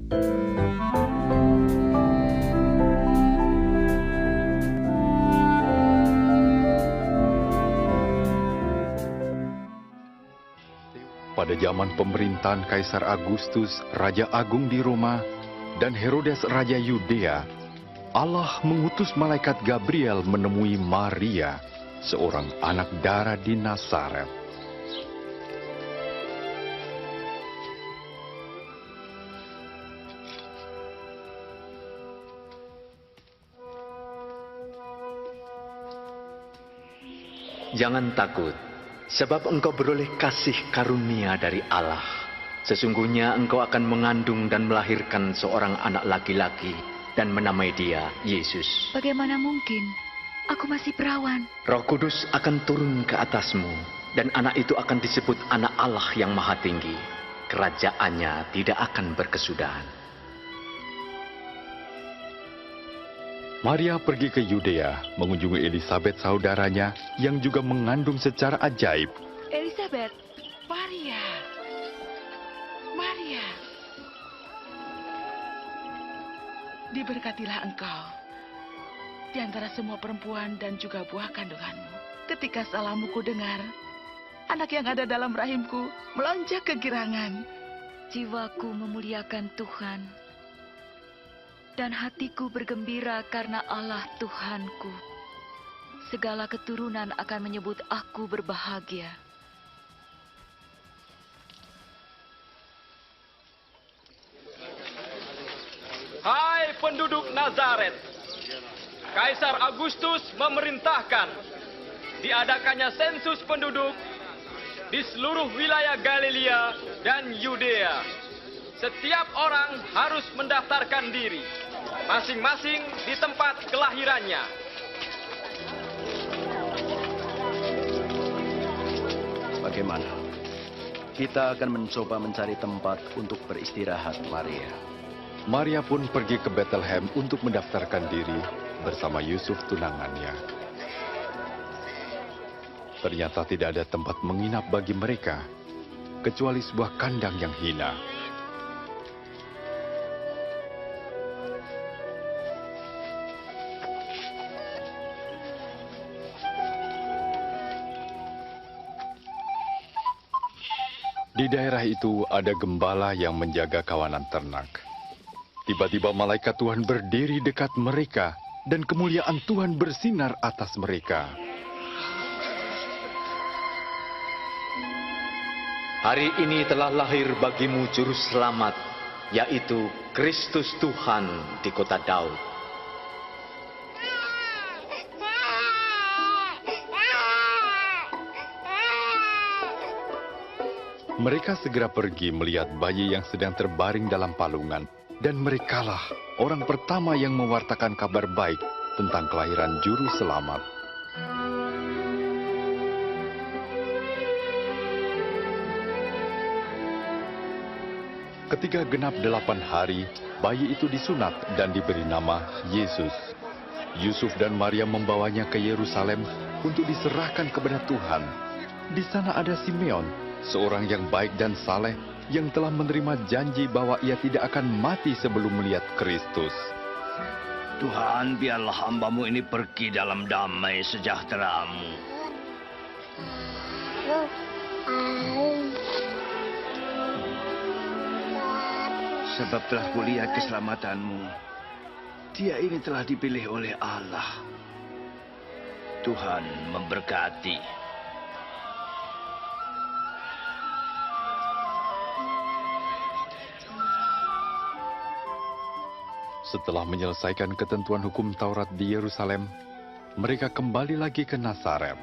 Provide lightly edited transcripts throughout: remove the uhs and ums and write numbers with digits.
Pada zaman pemerintahan Kaisar Agustus, Raja Agung di Roma, dan Herodes Raja Yudea, Allah mengutus malaikat Gabriel menemui Maria, seorang anak dara di Nazaret. Jangan takut, sebab engkau beroleh kasih karunia dari Allah. Sesungguhnya engkau akan mengandung dan melahirkan seorang anak laki-laki dan menamai dia Yesus. Bagaimana mungkin? Aku masih perawan. Roh Kudus akan turun ke atasmu, dan anak itu akan disebut anak Allah yang Maha Tinggi. Kerajaannya tidak akan berkesudahan. Maria pergi ke Yudea mengunjungi Elisabet saudaranya yang juga mengandung secara ajaib. Elisabet, Maria. Diberkatilah engkau di antara semua perempuan dan juga buah kandunganmu. Ketika salahmu ku dengar, anak yang ada dalam rahimku melonjak kegirangan. jiwaku memuliakan Tuhan, dan hatiku bergembira karena Allah Tuhanku. Segala keturunan akan menyebut aku berbahagia. Hai penduduk Nazaret, Kaisar Agustus memerintahkan diadakannya sensus penduduk di seluruh wilayah Galilea dan Yudea. Setiap orang harus mendaftarkan diri, masing-masing di tempat kelahirannya. Bagaimana? Kita akan mencoba mencari tempat untuk beristirahat, Maria. Maria pun pergi ke Bethlehem untuk mendaftarkan diri bersama Yusuf tunangannya. Ternyata tidak ada tempat menginap bagi mereka, kecuali sebuah kandang yang hina. Di daerah itu ada gembala yang menjaga kawanan ternak. Tiba-tiba malaikat Tuhan berdiri dekat mereka, dan kemuliaan Tuhan bersinar atas mereka. Hari ini telah lahir bagimu juru selamat, yaitu Kristus Tuhan di kota Daud. Mereka segera pergi melihat bayi yang sedang terbaring dalam palungan, dan merekalah orang pertama yang mewartakan kabar baik tentang kelahiran juru selamat. Ketika genap 8 hari, bayi itu disunat dan diberi nama Yesus. Yusuf dan Maria membawanya ke Yerusalem untuk diserahkan kepada Tuhan. Di sana ada Simeon, seorang yang baik dan saleh, yang telah menerima janji bahwa ia tidak akan mati sebelum melihat Kristus. Tuhan, biarlah hamba-Mu ini pergi dalam damai sejahtera-Mu. Sebab telah kulihat keselamatan-Mu. Dia ini telah dipilih oleh Allah. Tuhan memberkati. Setelah menyelesaikan ketentuan hukum Taurat di Yerusalem, mereka kembali lagi ke Nazaret.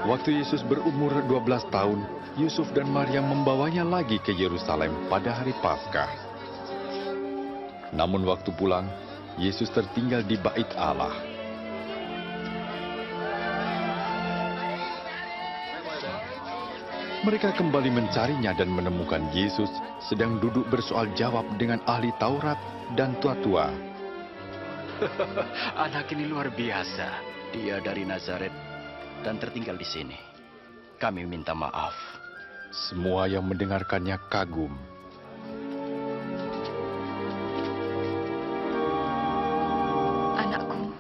Waktu Yesus berumur 12 tahun, Yusuf dan Maria membawanya lagi ke Yerusalem pada hari Paskah. Namun waktu pulang, Yesus tertinggal di bait Allah. Mereka kembali mencarinya dan menemukan Yesus sedang duduk bersoal jawab dengan ahli Taurat dan tua-tua. Anak ini luar biasa. Dia dari Nazaret dan tertinggal di sini. Kami minta maaf. Semua yang mendengarkannya kagum. Anakku,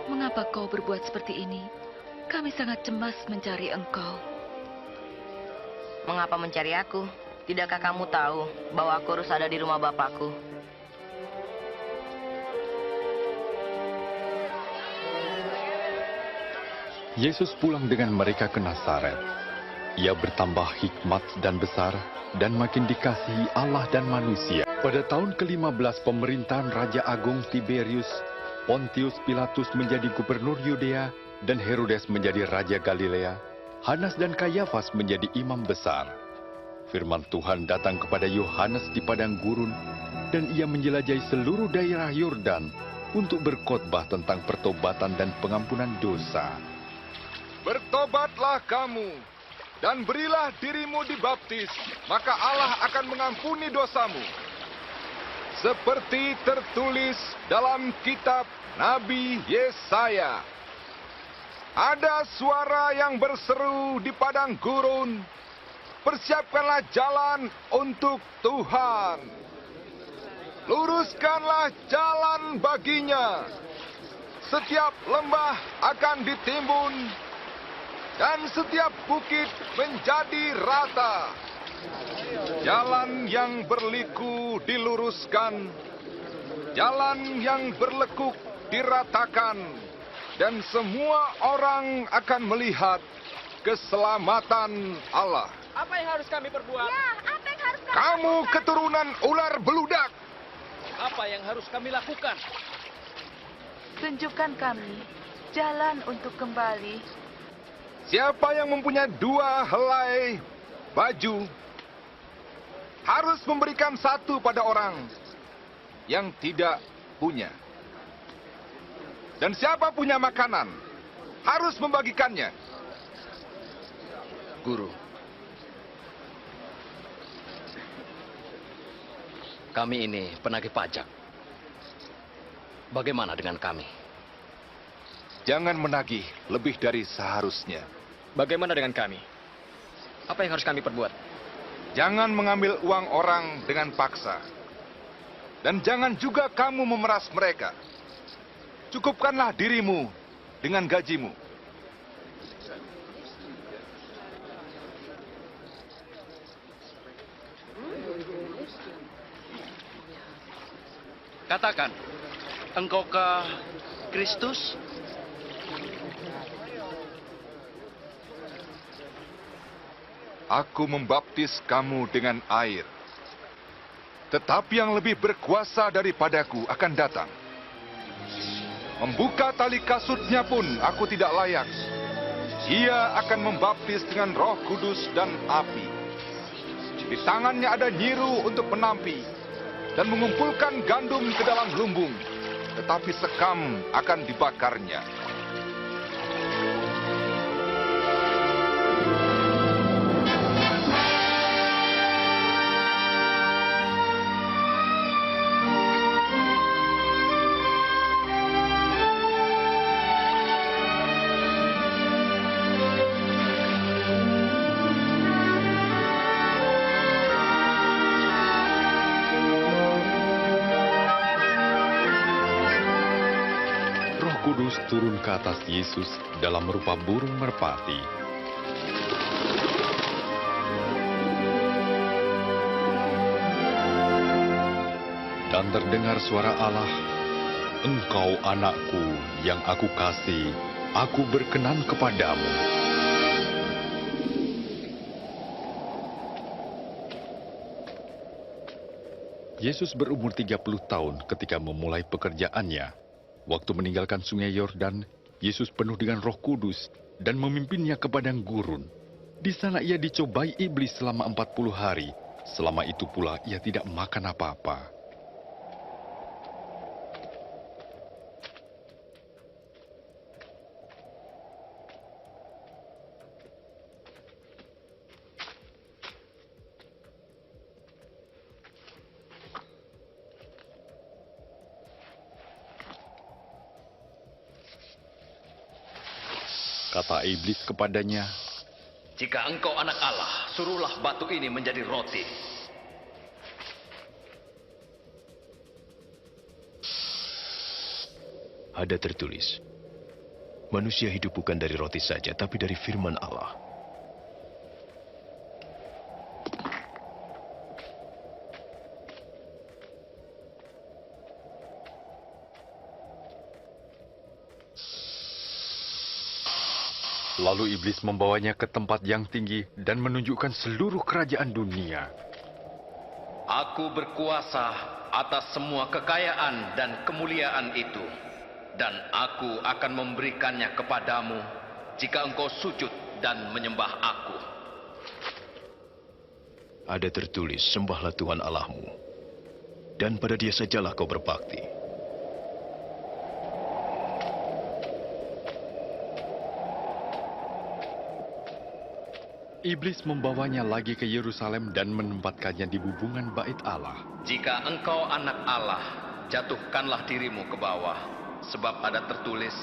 mengapa kau berbuat seperti ini? Kami sangat cemas mencari engkau. Mengapa mencari aku? Tidakkah kamu tahu bahwa aku harus ada di rumah bapakku? Yesus pulang dengan mereka ke Nazaret. Ia bertambah hikmat dan besar dan makin dikasihi Allah dan manusia. Pada tahun ke-15 pemerintahan Raja Agung Tiberius, Pontius Pilatus menjadi gubernur Yudea dan Herodes menjadi Raja Galilea, Hanas dan Kayafas menjadi imam besar. Firman Tuhan datang kepada Yohanes di padang gurun dan ia menjelajahi seluruh daerah Yordan untuk berkhotbah tentang pertobatan dan pengampunan dosa. Bertobatlah kamu, dan berilah dirimu dibaptis, maka Allah akan mengampuni dosamu. Seperti tertulis dalam kitab Nabi Yesaya. Ada suara yang berseru di padang gurun, persiapkanlah jalan untuk Tuhan. Luruskanlah jalan baginya. Setiap lembah akan ditimbun, dan setiap bukit menjadi rata. Jalan yang berliku diluruskan, jalan yang berlekuk diratakan, dan semua orang akan melihat keselamatan Allah. Apa yang harus kami perbuat? Ya, apa yang harus kami Kamu lakukan? keturunan ular beludak. Apa yang harus kami lakukan? Tunjukkan kami jalan untuk kembali. Siapa yang mempunyai 2 helai baju harus memberikan 1 pada orang yang tidak punya. Dan siapa punya makanan harus membagikannya. Guru, kami ini penagih pajak. Bagaimana dengan kami? Jangan menagih lebih dari seharusnya. Bagaimana dengan kami? Apa yang harus kami perbuat? Jangan mengambil uang orang dengan paksa. Dan jangan juga kamu memeras mereka. Cukupkanlah dirimu dengan gajimu. Katakan, engkaukah Kristus? Aku membaptis kamu dengan air. Tetapi yang lebih berkuasa daripadaku akan datang. Membuka tali kasutnya pun aku tidak layak. Ia akan membaptis dengan Roh Kudus dan api. Di tangannya ada nyiru untuk menampi dan mengumpulkan gandum ke dalam lumbung, tetapi sekam akan dibakarnya. Kudus turun ke atas Yesus dalam rupa burung merpati. Dan terdengar suara Allah, "Engkau anakku yang aku kasih, aku berkenan kepadamu." Yesus berumur 30 tahun ketika memulai pekerjaannya. Waktu meninggalkan sungai Yordan, Yesus penuh dengan Roh Kudus dan memimpinnya ke padang gurun. Di sana ia dicobai iblis selama 40 hari. Selama itu pula ia tidak makan apa-apa. Kata iblis kepadanya, Jika engkau anak Allah, suruhlah batu ini menjadi roti. Ada tertulis, manusia hidup bukan dari roti saja, tapi dari firman Allah. Lalu iblis membawanya ke tempat yang tinggi dan menunjukkan seluruh kerajaan dunia. Aku berkuasa atas semua kekayaan dan kemuliaan itu, dan aku akan memberikannya kepadamu jika engkau sujud dan menyembah aku. Ada tertulis, sembahlah Tuhan Allahmu, dan pada Dia sajalah kau berbakti. Iblis membawanya lagi ke Yerusalem dan menempatkannya di bubungan bait Allah. Jika engkau anak Allah, jatuhkanlah dirimu ke bawah, sebab ada tertulis,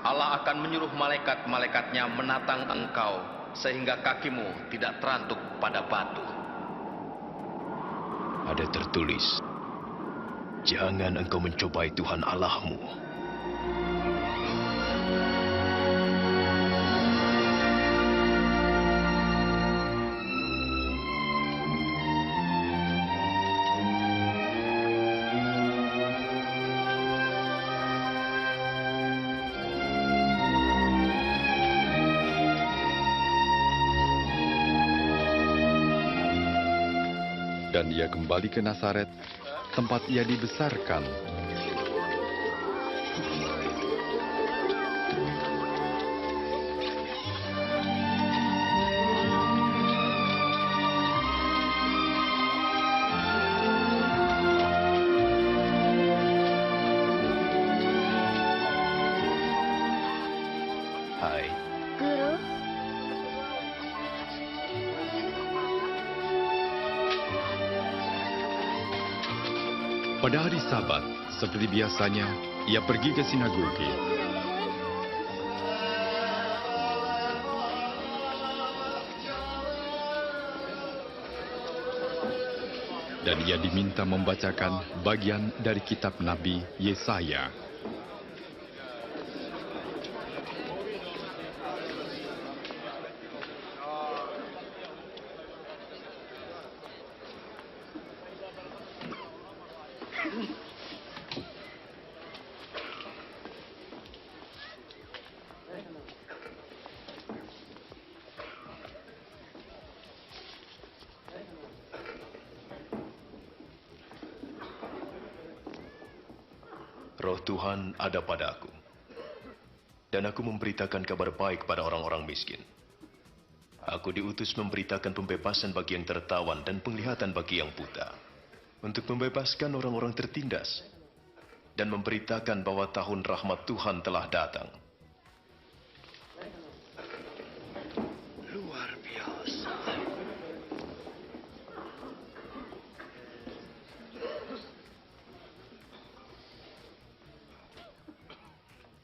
Allah akan menyuruh malaikat-malaikatnya menatang engkau, sehingga kakimu tidak terantuk pada batu. Ada tertulis, jangan engkau mencobai Tuhan Allahmu. Dan ia kembali ke Nazaret, tempat ia dibesarkan. Hai. Guru, Pada hari Sabat, seperti biasanya, ia pergi ke sinagoge. Dan ia diminta membacakan bagian dari kitab Nabi Yesaya. Roh Tuhan ada padaku, dan aku memberitakan kabar baik pada orang-orang miskin. Aku diutus memberitakan pembebasan bagi yang tertawan dan penglihatan bagi yang buta, untuk membebaskan orang-orang tertindas, dan memberitakan bahwa tahun rahmat Tuhan telah datang. Luar biasa.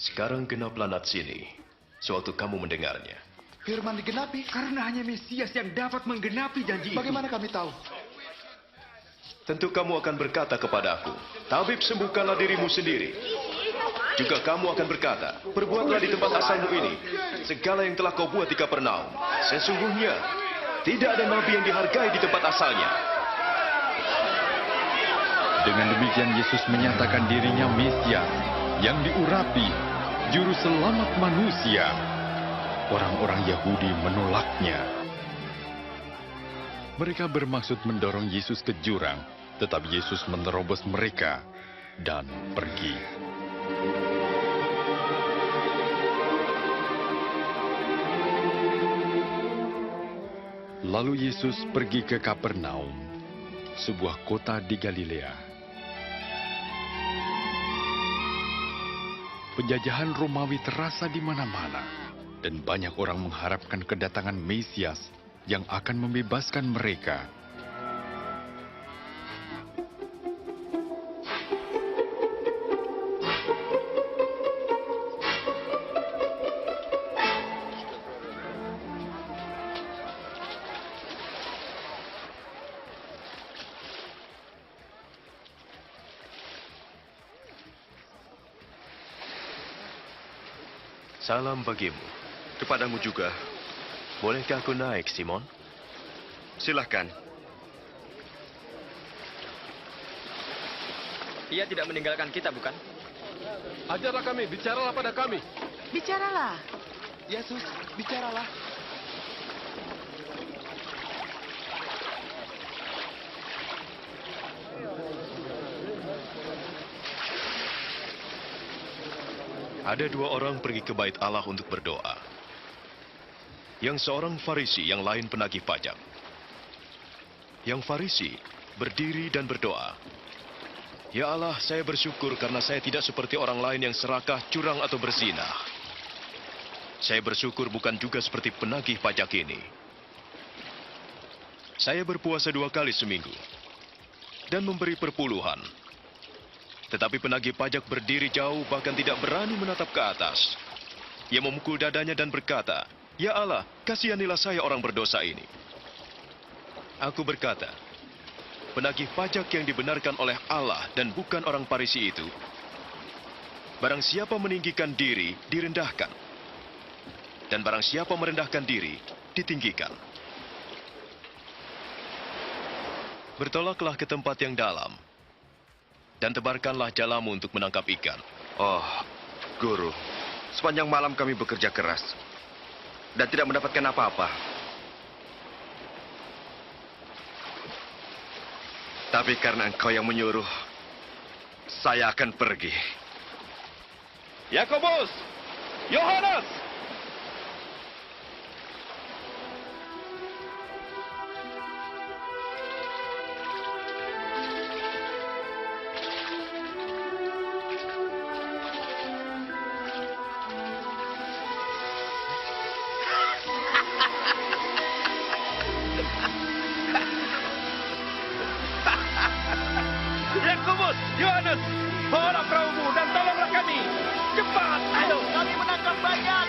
Sekarang genaplah nats ini, sewaktu kamu mendengarnya. Firman digenapi karena hanya Mesias yang dapat menggenapi janji itu. Bagaimana kami tahu? Tentu kamu akan berkata kepadaku, Tabib, sembuhkanlah dirimu sendiri. Juga kamu akan berkata, perbuatlah di tempat asalmu ini segala yang telah kau buat di Kapernaum. Sesungguhnya, tidak ada nabi yang dihargai di tempat asalnya. Dengan demikian Yesus menyatakan dirinya Mesias yang diurapi, juru selamat manusia. Orang-orang Yahudi menolaknya. Mereka bermaksud mendorong Yesus ke jurang, tetapi Yesus menerobos mereka dan pergi. Lalu Yesus pergi ke Kapernaum, sebuah kota di Galilea. Penjajahan Romawi terasa di mana-mana, dan banyak orang mengharapkan kedatangan Mesias yang akan membebaskan mereka. Salam bagimu. Kepadamu juga. Bolehkah aku naik, Simon? Silahkan. Ia tidak meninggalkan kita, bukan? Ajarlah kami, bicaralah pada kami. Bicaralah. Yesus, bicaralah. Ada dua orang pergi ke bait Allah untuk berdoa. Yang seorang Farisi, yang lain penagih pajak. Yang Farisi berdiri dan berdoa. Ya Allah, saya bersyukur karena saya tidak seperti orang lain yang serakah, curang atau berzina. Saya bersyukur bukan juga seperti penagih pajak ini. Saya berpuasa 2 kali seminggu dan memberi perpuluhan. Tetapi penagih pajak berdiri jauh, bahkan tidak berani menatap ke atas. Ia memukul dadanya dan berkata, "Ya Allah, kasihanilah saya orang berdosa ini." Aku berkata, penagih pajak yang dibenarkan oleh Allah dan bukan orang Farisi itu, barang siapa meninggikan diri, direndahkan. Dan barang siapa merendahkan diri, ditinggikan. Bertolaklah ke tempat yang dalam, dan tebarkanlah jalamu untuk menangkap ikan. Oh, Guru, sepanjang malam kami bekerja keras dan tidak mendapatkan apa-apa. Tapi karena engkau yang menyuruh, saya akan pergi. Yakobus, Yohanes, Yakobus, Yohanes, bawalah perahumu dan tolonglah kami. Cepat, ayo, kami menangkap banyak.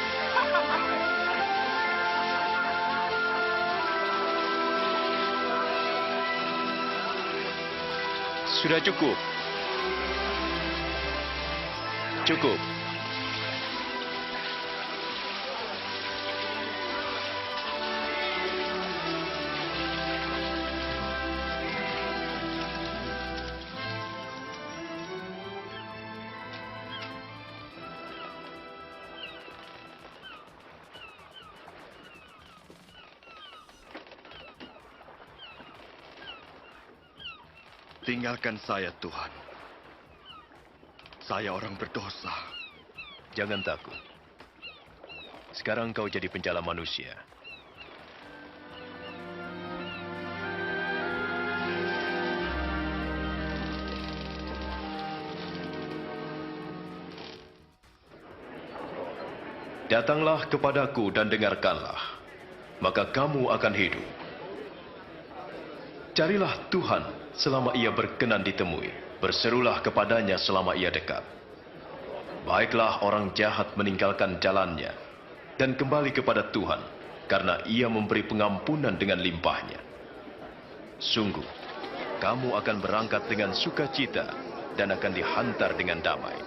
Sudah cukup. Cukup. Tinggalkan saya, Tuhan. Saya orang berdosa. Jangan takut. Sekarang kau jadi penjala manusia. Datanglah kepadaku dan dengarkanlah, maka kamu akan hidup. Carilah Tuhan selama ia berkenan ditemui. Berserulah kepadanya selama ia dekat. Baiklah orang jahat meninggalkan jalannya dan kembali kepada Tuhan, karena ia memberi pengampunan dengan limpahnya. Sungguh, kamu akan berangkat dengan sukacita dan akan dihantar dengan damai.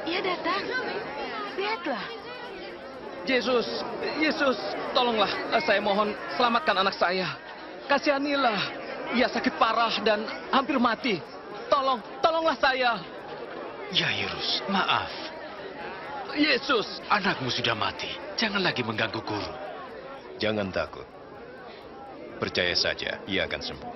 Ia datang. Lihatlah. Yesus, tolonglah. Saya mohon, selamatkan anak saya. Kasihanilah. Ia sakit parah dan hampir mati. Tolonglah saya. Yairus, maaf. Yesus, anakmu sudah mati. Jangan lagi mengganggu guru. Jangan takut. Percaya saja, ia akan sembuh.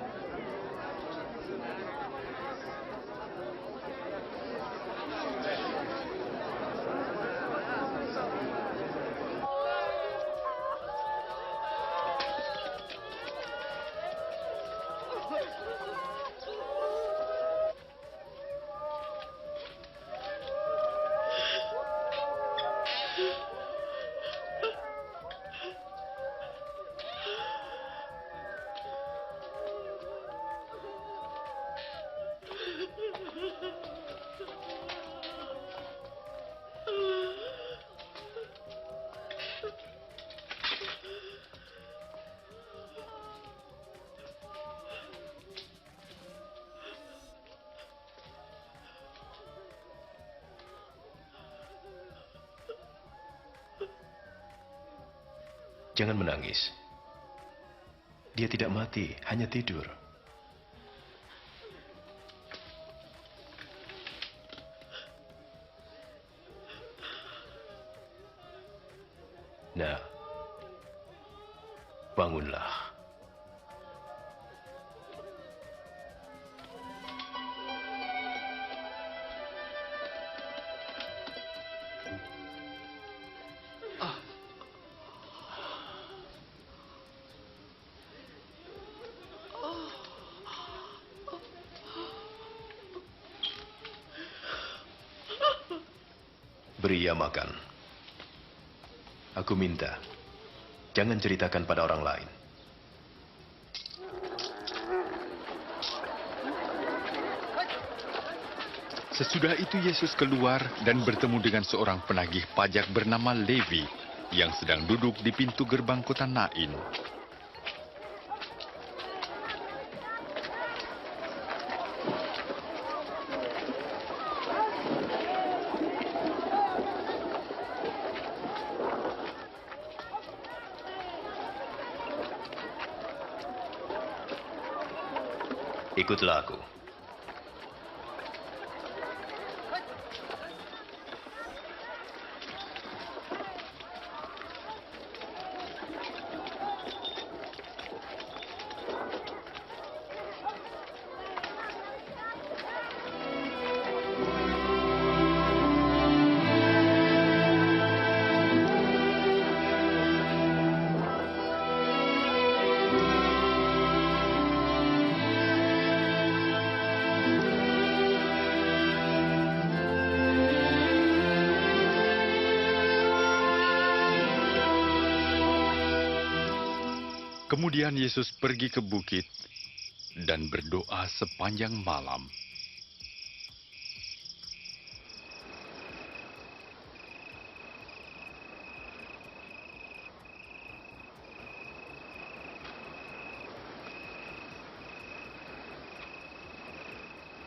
Jangan menangis. Dia tidak mati, hanya tidur. Nah, bangunlah. Beri ia makan. Aku minta, jangan ceritakan pada orang lain. Sesudah itu Yesus keluar dan bertemu dengan seorang penagih pajak bernama Levi yang sedang duduk di pintu gerbang kota Nain. Ikutlah aku. Kemudian Yesus pergi ke bukit dan berdoa sepanjang malam.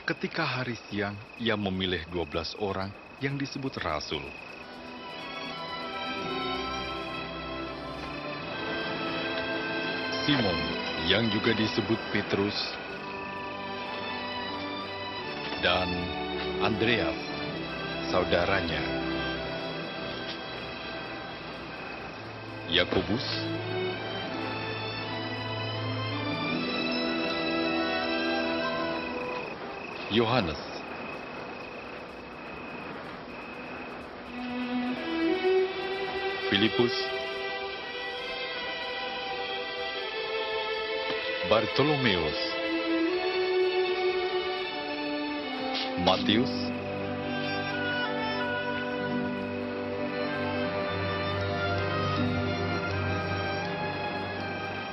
Ketika hari siang, ia memilih 12 orang yang disebut rasul. Simon, yang juga disebut Petrus, dan Andreas, saudaranya, Yakobus, Yohanes, Filipus, Bartolomeus, Matius,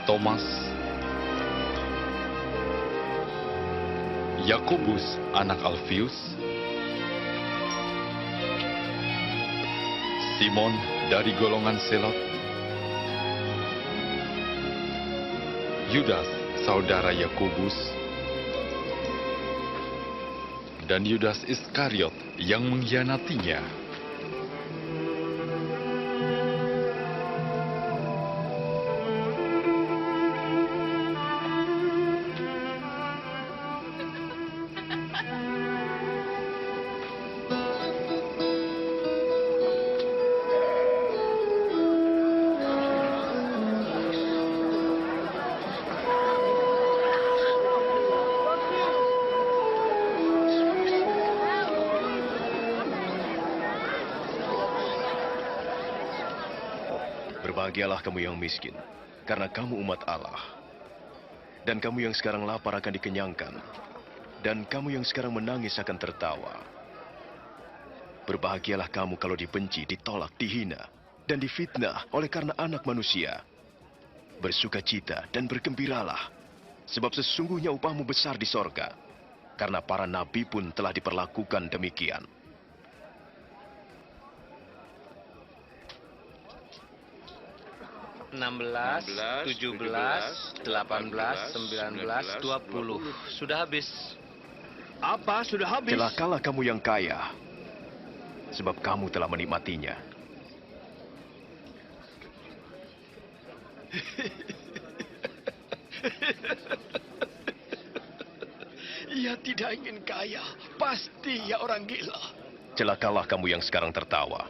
Thomas, Yakobus anak Alfius, Simon dari golongan Selot, Yudas saudara Yakobus, dan Yudas Iskariot yang mengkhianatinya. Berbahagialah kamu yang miskin, karena kamu umat Allah. Dan kamu yang sekarang lapar akan dikenyangkan, dan kamu yang sekarang menangis akan tertawa. Berbahagialah kamu kalau dibenci, ditolak, dihina, dan difitnah oleh karena anak manusia. Bersukacita dan bergembiralah, sebab sesungguhnya upahmu besar di sorga, karena para nabi pun telah diperlakukan demikian. Enam belas, 17, 18, 19, 20. Sudah habis. Apa sudah habis? Celakalah kamu yang kaya, sebab kamu telah menikmatinya. Ia tidak ingin kaya. Pasti ia orang gila. Celakalah kamu yang sekarang tertawa,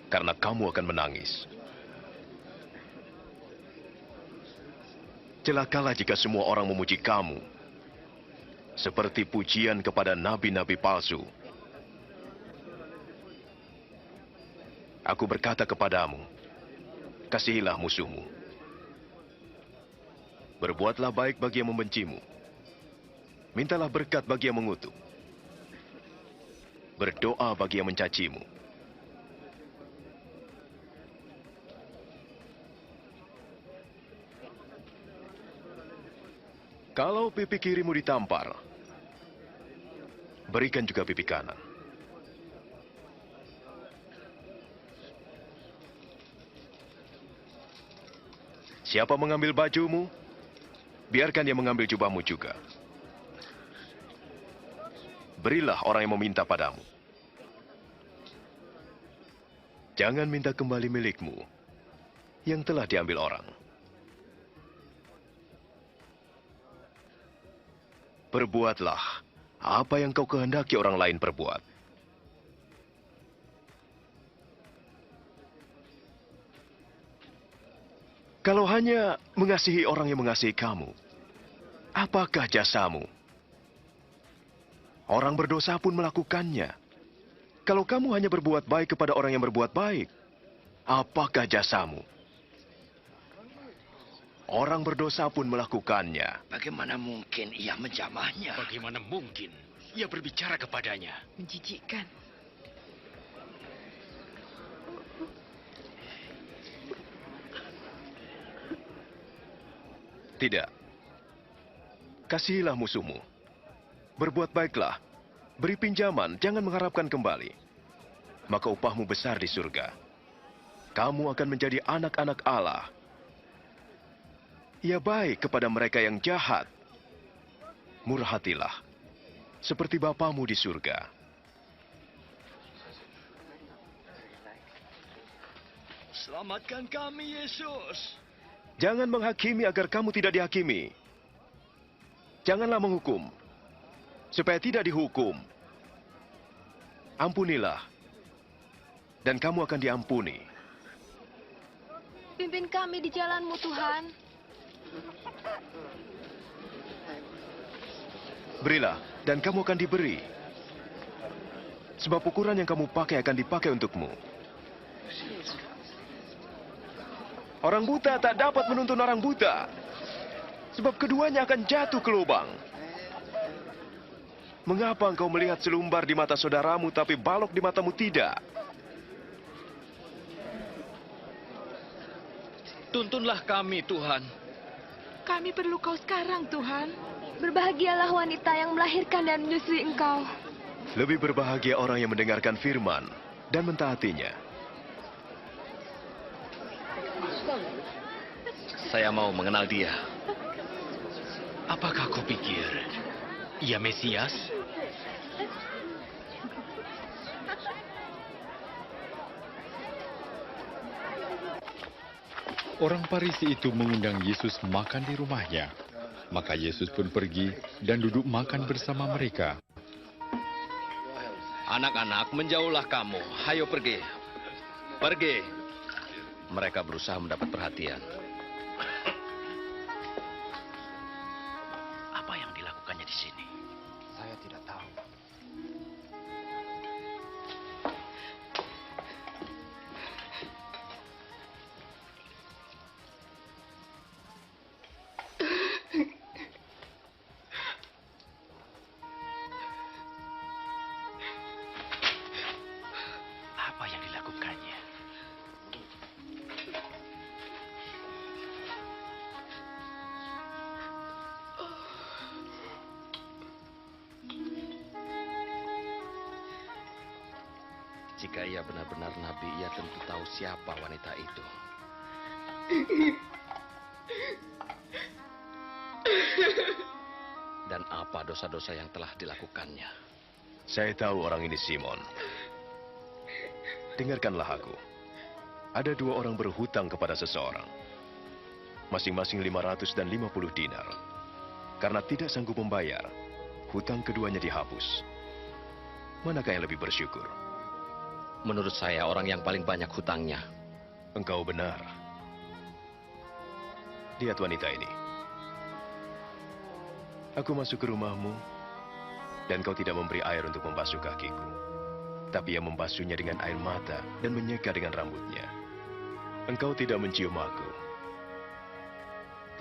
karena kamu akan menangis. Celakalah jika semua orang memuji kamu, seperti pujian kepada nabi-nabi palsu. Aku berkata kepadamu, kasihilah musuhmu. Berbuatlah baik bagi yang membencimu. Mintalah berkat bagi yang mengutuk. Berdoa bagi yang mencacimu. Kalau pipi kirimu ditampar, berikan juga pipi kanan. Siapa mengambil bajumu, biarkan dia mengambil jubahmu juga. Berilah orang yang meminta padamu. Jangan minta kembali milikmu yang telah diambil orang. Perbuatlah apa yang kau kehendaki orang lain perbuat. Kalau hanya mengasihi orang yang mengasihi kamu, apakah jasamu? Orang berdosa pun melakukannya. Kalau kamu hanya berbuat baik kepada orang yang berbuat baik, apakah jasamu? Orang berdosa pun melakukannya. Bagaimana mungkin ia menjamahnya? Bagaimana mungkin ia berbicara kepadanya? Menjijikkan. Tidak. Kasihilah musuhmu. Berbuat baiklah. Beri pinjaman, jangan mengharapkan kembali. Maka upahmu besar di surga. Kamu akan menjadi anak-anak Allah. Ia baik kepada mereka yang jahat. Murah hatilah, seperti Bapamu di surga. Selamatkan kami, Yesus. Jangan menghakimi agar kamu tidak dihakimi. Janganlah menghukum, supaya tidak dihukum. Ampunilah, dan kamu akan diampuni. Pimpin kami di jalan-Mu, Tuhan. Berilah, dan kamu akan diberi. Sebab ukuran yang kamu pakai akan dipakai untukmu. Orang buta tak dapat menuntun orang buta. Sebab keduanya akan jatuh ke lubang. Mengapa engkau melihat selumbar di mata saudaramu, tapi balok di matamu tidak? Tuntunlah kami, Tuhan. Kami perlu Kau sekarang, Tuhan. Berbahagialah wanita yang melahirkan dan menyusui Engkau. Lebih berbahagia orang yang mendengarkan firman dan mentaatinya. Saya mau mengenal dia. Apakah kau pikir ia Mesias? Orang Farisi itu mengundang Yesus makan di rumahnya. Maka Yesus pun pergi dan duduk makan bersama mereka. Anak-anak, menjauhlah kamu. Hayo pergi. Pergi. Mereka berusaha mendapat perhatian. Apa yang dilakukannya di sini? Saya tidak tahu. Apa yang dilakukannya? Jika ia benar-benar nabi, ia tentu tahu siapa wanita itu. Dan apa dosa-dosa yang telah dilakukannya. Saya tahu orang ini Simon. Dengarkanlah aku. Ada dua orang berhutang kepada seseorang. masing-masing 500 dan 50 dinar. Karena tidak sanggup membayar, hutang keduanya dihapus. Manakah yang lebih bersyukur? Menurut saya orang yang paling banyak hutangnya. Engkau benar. Lihat wanita ini. Aku masuk ke rumahmu, dan kau tidak memberi air untuk membasuh kakiku. Tapi ia membasuhnya dengan air mata dan menyeka dengan rambutnya. Engkau tidak mencium aku,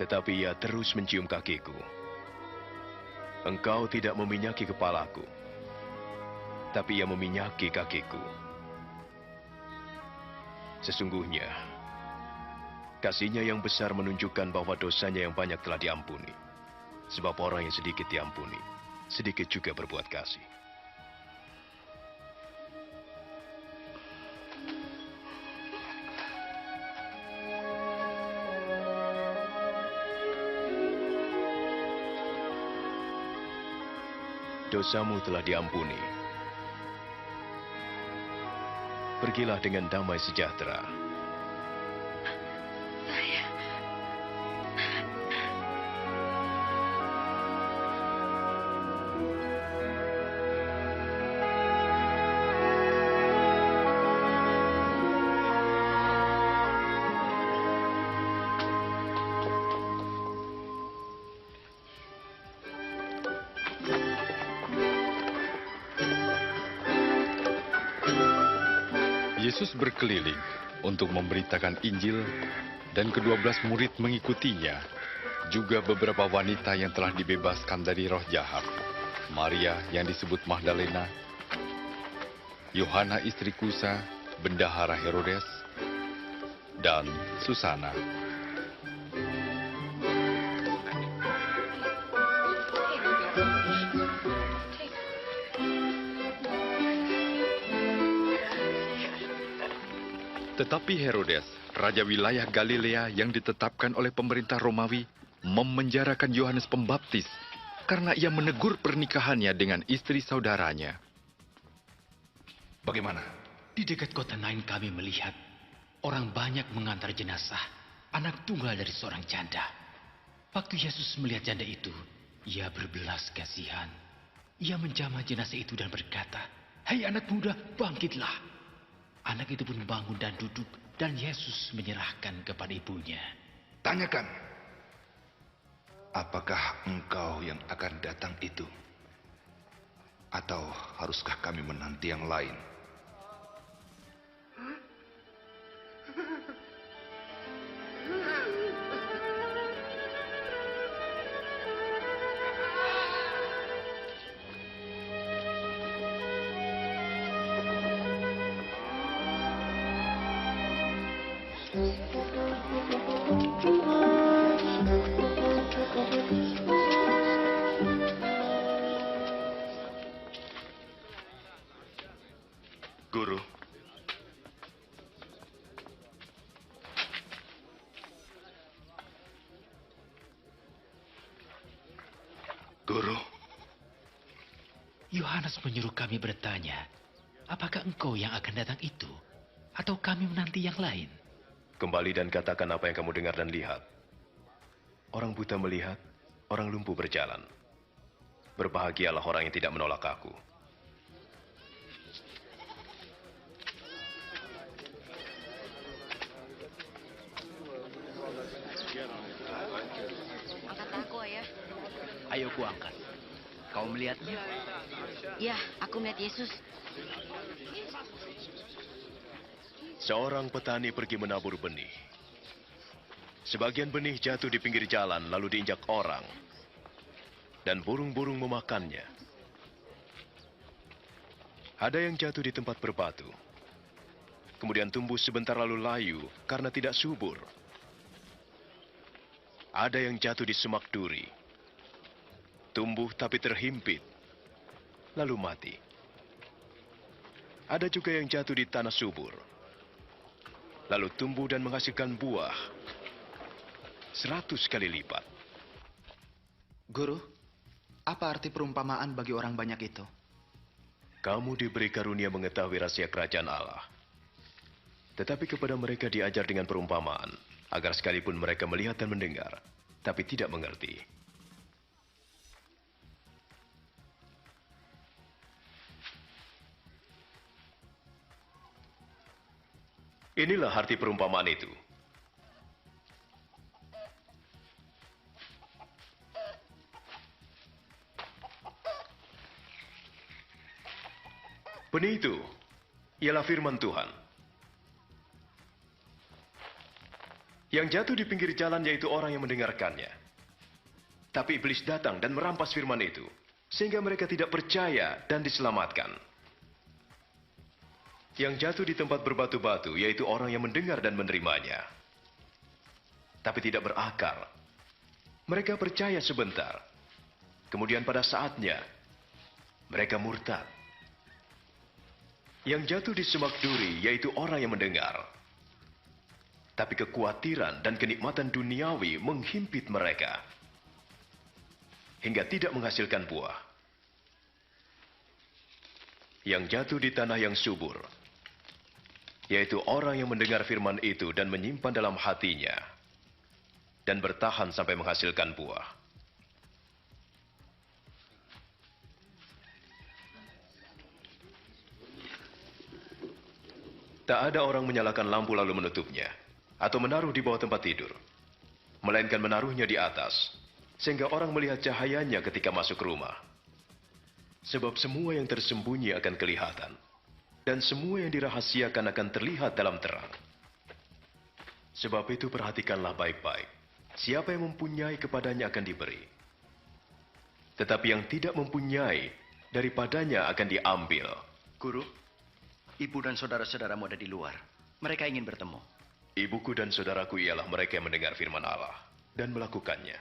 tetapi ia terus mencium kakiku. Engkau tidak meminyaki kepalaku, tapi ia meminyaki kakiku. Sesungguhnya, kasihnya yang besar menunjukkan bahwa dosanya yang banyak telah diampuni. Sebab orang yang sedikit diampuni, sedikit juga berbuat kasih. Dosamu telah diampuni. Pergilah dengan damai sejahtera. Yesus berkeliling untuk memberitakan Injil dan ke-12 murid mengikutinya. Juga beberapa wanita yang telah dibebaskan dari roh jahat. Maria yang disebut Magdalena, Yohana istri Kusa, bendahara Herodes, dan Susana. Tetapi Herodes, raja wilayah Galilea yang ditetapkan oleh pemerintah Romawi, memenjarakan Yohanes Pembaptis karena ia menegur pernikahannya dengan istri saudaranya. Bagaimana? Di dekat kota Nain kami melihat orang banyak mengantar jenazah anak tunggal dari seorang janda. Waktu Yesus melihat janda itu, ia berbelas kasihan. Ia menjamah jenazah itu dan berkata, "Hai anak muda, bangkitlah." Anak itu pun bangun dan duduk, dan Yesus menyerahkan kepada ibunya. Tanyakan, apakah engkau yang akan datang itu? Atau haruskah kami menanti yang lain? Guru, Yohanes menyuruh kami bertanya, apakah engkau yang akan datang itu? Atau kami menanti yang lain? Kembali dan katakan apa yang kamu dengar dan lihat. Orang buta melihat, orang lumpuh berjalan. Berbahagialah orang yang tidak menolak aku. Angkat aku, Ayah. Ayo ku angkat. Kau melihatnya? Ya, aku melihat Yesus. Seorang petani pergi menabur benih. Sebagian benih jatuh di pinggir jalan lalu diinjak orang. Dan burung-burung memakannya. Ada yang jatuh di tempat berbatu. Kemudian tumbuh sebentar lalu layu karena tidak subur. Ada yang jatuh di semak duri. Tumbuh tapi terhimpit, lalu mati. Ada juga yang jatuh di tanah subur, lalu tumbuh dan menghasilkan buah 100 kali lipat. Guru, apa arti perumpamaan bagi orang banyak itu? Kamu diberi karunia mengetahui rahasia kerajaan Allah. Tetapi kepada mereka diajar dengan perumpamaan, agar sekalipun mereka melihat dan mendengar, tapi tidak mengerti. Inilah arti perumpamaan itu. Benih itu ialah firman Tuhan. Yang jatuh di pinggir jalan yaitu orang yang mendengarkannya. Tapi iblis datang dan merampas firman itu, sehingga mereka tidak percaya dan diselamatkan. Yang jatuh di tempat berbatu-batu yaitu orang yang mendengar dan menerimanya, tapi tidak berakar. Mereka percaya sebentar, kemudian pada saatnya mereka murtad. Yang jatuh di semak duri yaitu orang yang mendengar, tapi kekhawatiran dan kenikmatan duniawi menghimpit mereka hingga tidak menghasilkan buah. Yang jatuh di tanah yang subur yaitu orang yang mendengar firman itu dan menyimpan dalam hatinya dan bertahan sampai menghasilkan buah. Tak ada orang menyalakan lampu lalu menutupnya atau menaruh di bawah tempat tidur, melainkan menaruhnya di atas, sehingga orang melihat cahayanya ketika masuk rumah. Sebab semua yang tersembunyi akan kelihatan, dan semua yang dirahasiakan akan terlihat dalam terang. Sebab itu perhatikanlah baik-baik, siapa yang mempunyai kepadanya akan diberi. Tetapi yang tidak mempunyai, daripadanya akan diambil. Guru, ibu dan saudara-saudaramu ada di luar. Mereka ingin bertemu. Ibuku dan saudaraku ialah mereka yang mendengar firman Allah dan melakukannya.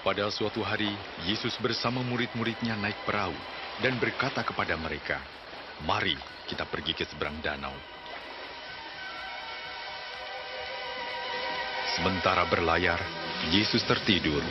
Pada suatu hari, Yesus bersama murid-muridnya naik perahu dan berkata kepada mereka, "Mari kita pergi ke seberang danau." Sementara berlayar, Yesus tertidur.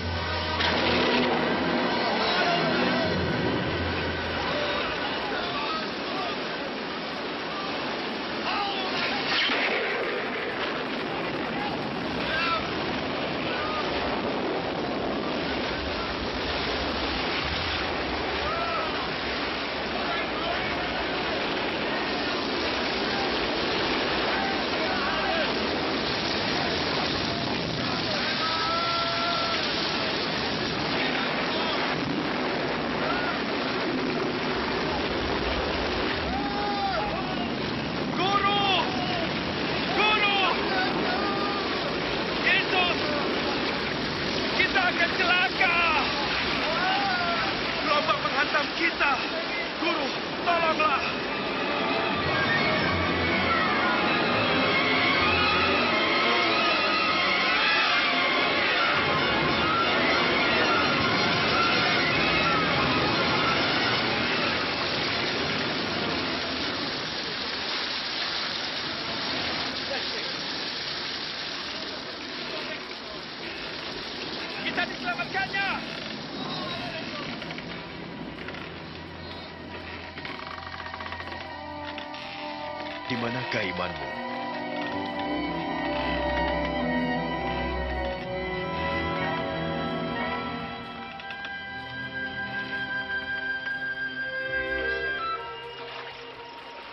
Kita diselamatkannya. Di manakah imanmu?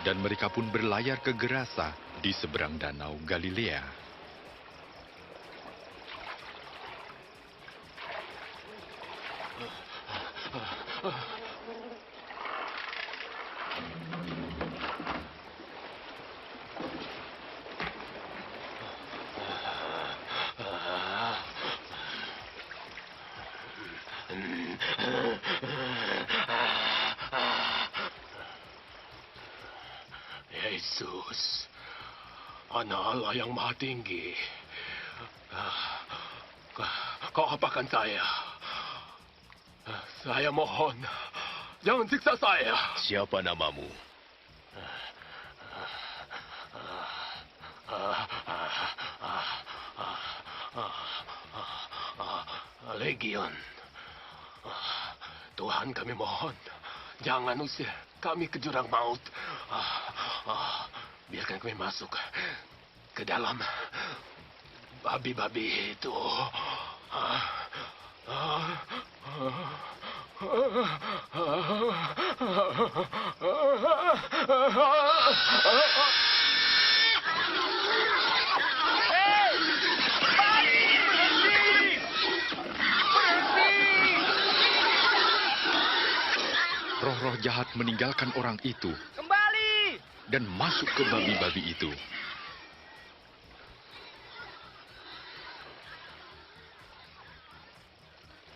Dan mereka pun berlayar ke Gerasa di seberang danau Galilea. Yesus, Anak Allah yang Maha Tinggi, kau apakan saya? Saya mohon, jangan siksa saya. Siapa namamu? Legion. Tuhan, kami mohon. Jangan usir kami ke jurang maut. Biarkan kami masuk ke dalam babi-babi itu. Roh-roh jahat meninggalkan orang itu Kembali! dan masuk ke babi-babi itu.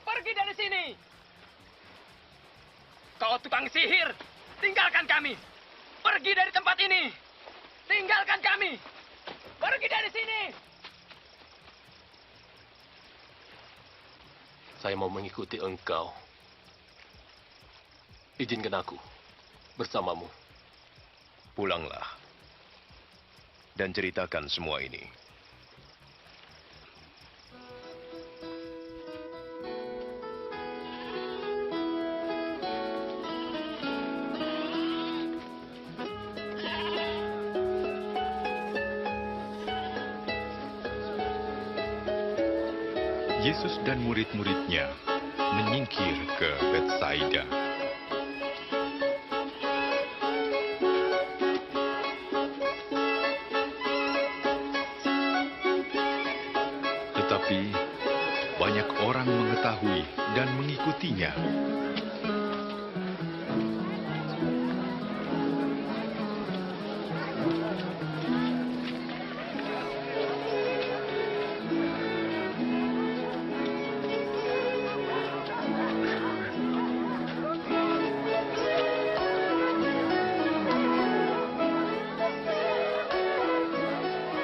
Pergi dari sini! Kau tukang sihir! Tinggalkan kami! Pergi dari tempat ini! Tinggalkan kami! Pergi dari sini! Saya mau mengikuti engkau. Izinkan aku bersamamu. Pulanglah dan ceritakan semua ini. Yesus dan murid-muridnya menyingkir ke Betsaida. Tetapi banyak orang mengetahui dan mengikutinya.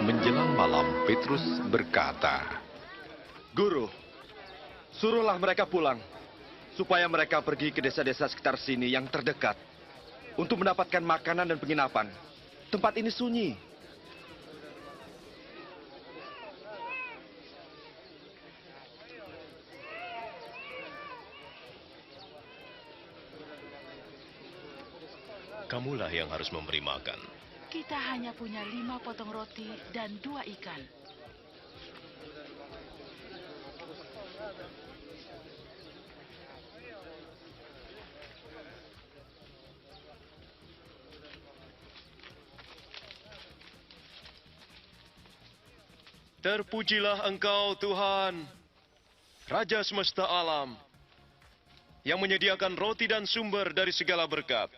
Menjelang malam, Petrus berkata, Guru, suruhlah mereka pulang, supaya mereka pergi ke desa-desa sekitar sini yang terdekat, untuk mendapatkan makanan dan penginapan. Tempat ini sunyi. Kamulah yang harus memberi makan. Kita hanya punya 5 potong roti dan 2 ikan. Terpujilah Engkau, Tuhan, Raja semesta alam, yang menyediakan roti dan sumber dari segala berkat.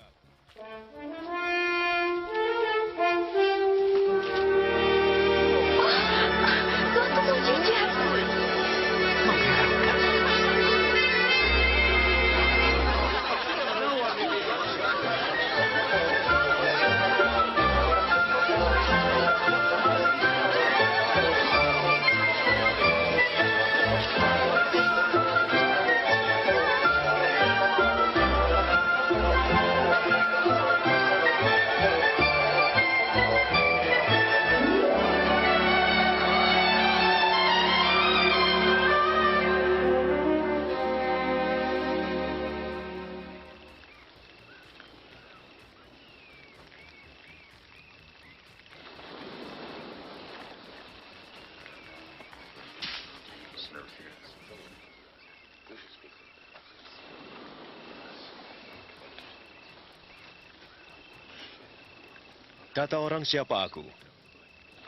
Kata orang, siapa aku?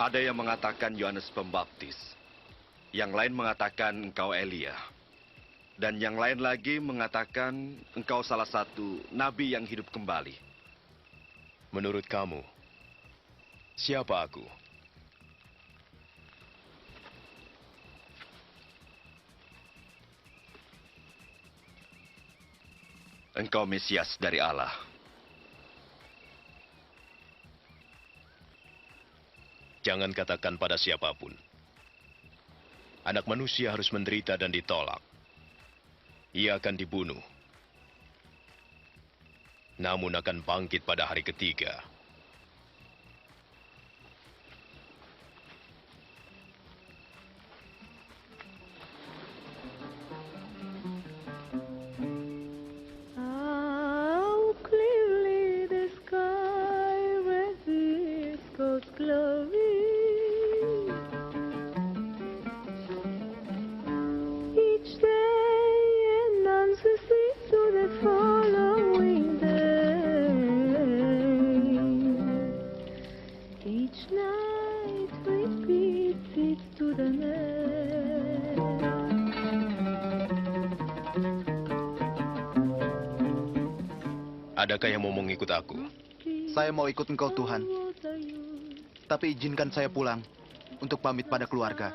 Ada yang mengatakan Yohanes Pembaptis, yang lain mengatakan engkau Elia, dan yang lain lagi mengatakan engkau salah satu nabi yang hidup kembali. Menurut kamu, siapa aku? Engkau Mesias dari Allah. Jangan katakan pada siapapun. Anak manusia harus menderita dan ditolak. Ia akan dibunuh. Namun akan bangkit pada hari ketiga. Adakah yang mau mengikut aku? Saya mau ikut engkau, Tuhan. Tapi izinkan saya pulang untuk pamit pada keluarga.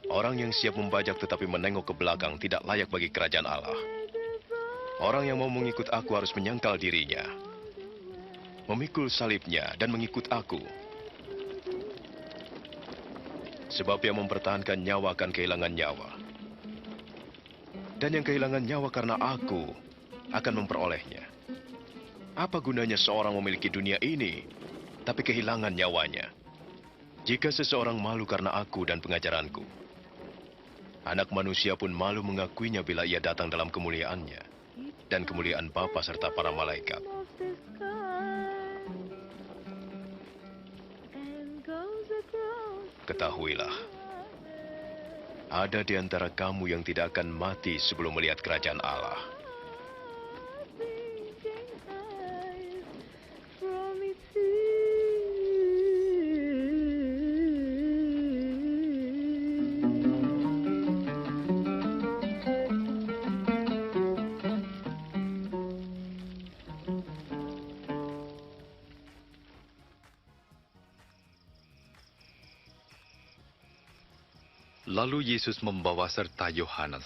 Orang yang siap membajak tetapi menengok ke belakang tidak layak bagi kerajaan Allah. Orang yang mau mengikut aku harus menyangkal dirinya, memikul salibnya dan mengikut aku. Sebab yang mempertahankan nyawa akan kehilangan nyawa. Dan yang kehilangan nyawa karena aku akan memperolehnya. Apa gunanya seorang memiliki dunia ini, tapi kehilangan nyawanya? Jika seseorang malu karena aku dan pengajaranku, Anak Manusia pun malu mengakuinya bila ia datang dalam kemuliaannya dan kemuliaan Bapa serta para malaikat. Ketahuilah, ada di antara kamu yang tidak akan mati sebelum melihat kerajaan Allah. Lalu Yesus membawa serta Yohanes,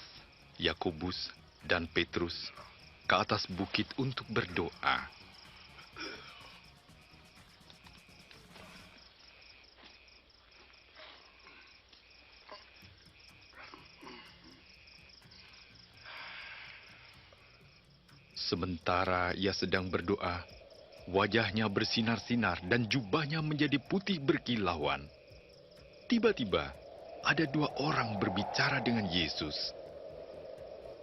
Yakobus, dan Petrus ke atas bukit untuk berdoa. Sementara ia sedang berdoa, wajahnya bersinar-sinar dan jubahnya menjadi putih berkilauan. Tiba-tiba, ada dua orang berbicara dengan Yesus.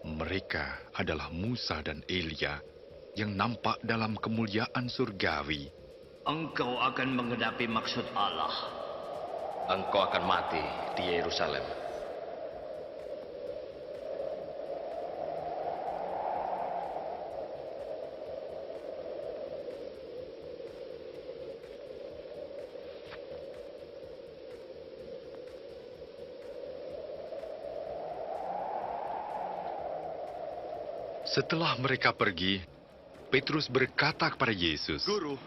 Mereka adalah Musa dan Elia yang nampak dalam kemuliaan surgawi. Engkau akan menggenapi maksud Allah. Engkau akan mati di Yerusalem. Setelah mereka pergi, Petrus berkata kepada Yesus, Guru,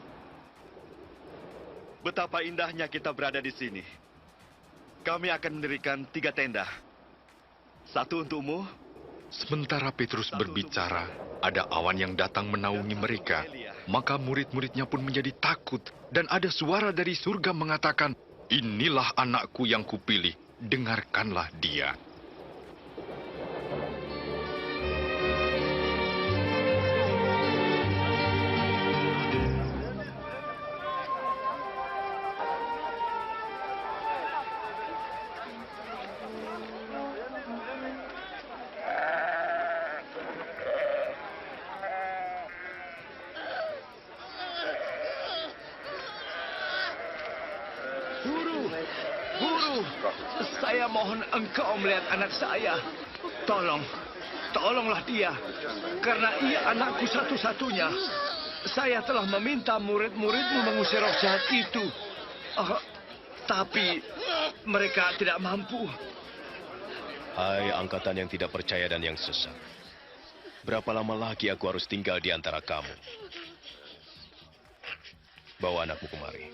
betapa indahnya kita berada di sini. Kami akan mendirikan 3 tenda. 1 untukmu. Sementara Petrus berbicara, ada awan yang datang menaungi mereka. Maka murid-muridnya pun menjadi takut. Dan ada suara dari surga mengatakan, inilah anakku yang kupilih, dengarkanlah dia. Guru, saya mohon engkau melihat anak saya. Tolonglah dia, karena ia anakku satu-satunya. Saya telah meminta murid-muridmu mengusir roh jahat itu. Tapi mereka tidak mampu. Hai angkatan yang tidak percaya dan yang sesat. Berapa lama lagi aku harus tinggal di antara kamu? Bawa anakmu kemari.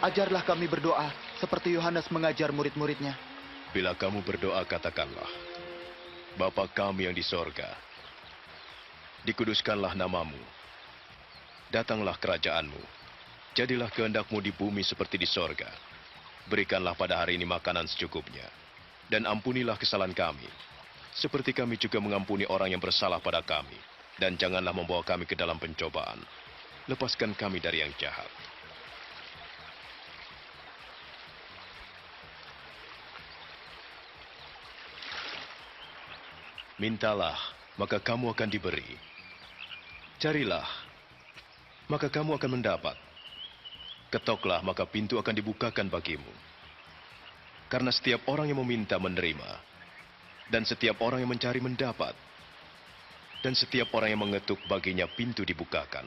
Ajarlah kami berdoa seperti Yohanes mengajar murid-muridnya. Bila kamu berdoa, katakanlah, Bapa kami yang di sorga, dikuduskanlah namamu, datanglah kerajaanmu, jadilah kehendakmu di bumi seperti di sorga. Berikanlah pada hari ini makanan secukupnya, dan ampunilah kesalahan kami, seperti kami juga mengampuni orang yang bersalah pada kami. Dan janganlah membawa kami ke dalam pencobaan, lepaskan kami dari yang jahat. Mintalah, maka kamu akan diberi. Carilah, maka kamu akan mendapat. Ketoklah, maka pintu akan dibukakan bagimu. Karena setiap orang yang meminta menerima, dan setiap orang yang mencari mendapat, dan setiap orang yang mengetuk baginya pintu dibukakan.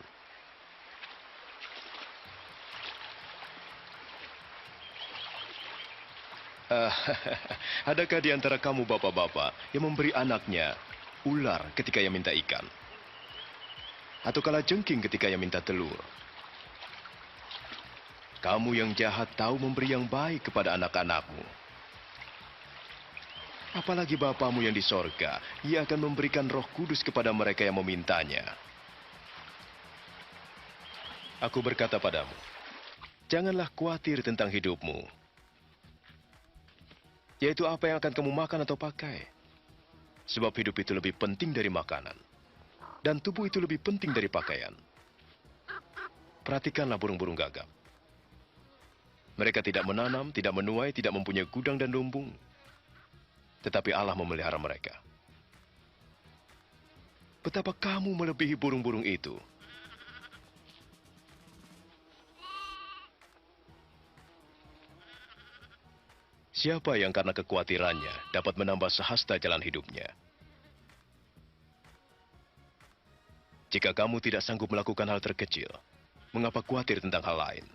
Adakah di antara kamu bapak-bapak yang memberi anaknya ular ketika ia minta ikan? Atau kalajengking ketika ia minta telur? Kamu yang jahat tahu memberi yang baik kepada anak-anakmu. Apalagi Bapamu yang di sorga, Ia akan memberikan Roh Kudus kepada mereka yang memintanya. Aku berkata padamu, janganlah khawatir tentang hidupmu, yaitu apa yang akan kamu makan atau pakai. Sebab hidup itu lebih penting dari makanan, dan tubuh itu lebih penting dari pakaian. Perhatikanlah burung-burung gagap. Mereka tidak menanam, tidak menuai, tidak mempunyai gudang dan lumbung. Tetapi Allah memelihara mereka. Betapa kamu melebihi burung-burung itu. Siapa yang karena kekhawatirannya dapat menambah sehasta jalan hidupnya? Jika kamu tidak sanggup melakukan hal terkecil, mengapa khawatir tentang hal lain?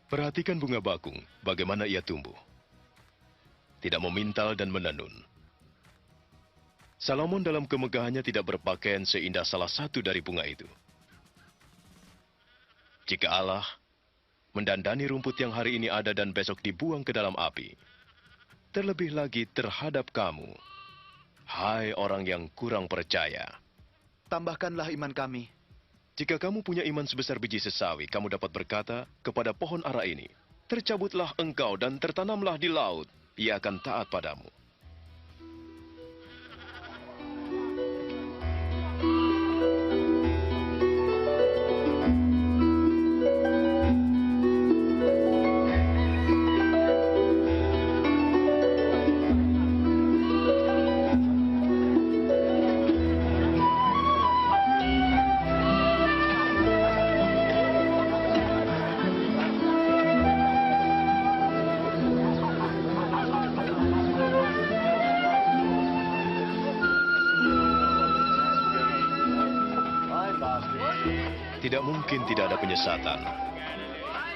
Perhatikan bunga bakung, bagaimana ia tumbuh. Tidak memintal dan menenun. Salomon dalam kemegahannya tidak berpakaian seindah salah satu dari bunga itu. Jika Allah mendandani rumput yang hari ini ada dan besok dibuang ke dalam api, terlebih lagi terhadap kamu, hai orang yang kurang percaya. Tambahkanlah iman kami. Jika kamu punya iman sebesar biji sesawi, kamu dapat berkata kepada pohon ara ini, tercabutlah engkau dan tertanamlah di laut, ia akan taat padamu. Tidak mungkin tidak ada penyesatan,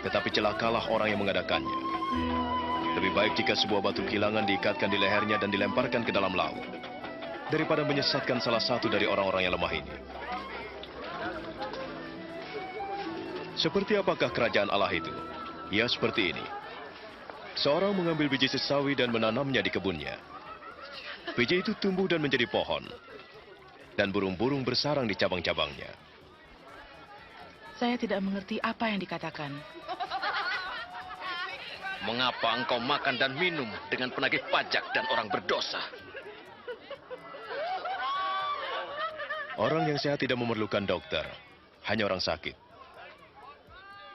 tetapi celakalah orang yang mengadakannya. Lebih baik jika sebuah batu kilangan diikatkan di lehernya dan dilemparkan ke dalam laut, daripada menyesatkan salah satu dari orang-orang yang lemah ini. Seperti apakah kerajaan Allah itu? Ya, seperti ini. Seorang mengambil biji sesawi dan menanamnya di kebunnya. Biji itu tumbuh dan menjadi pohon, dan burung-burung bersarang di cabang-cabangnya. Saya tidak mengerti apa yang dikatakan. Mengapa engkau makan dan minum dengan penagih pajak dan orang berdosa? Orang yang sehat tidak memerlukan dokter, hanya orang sakit.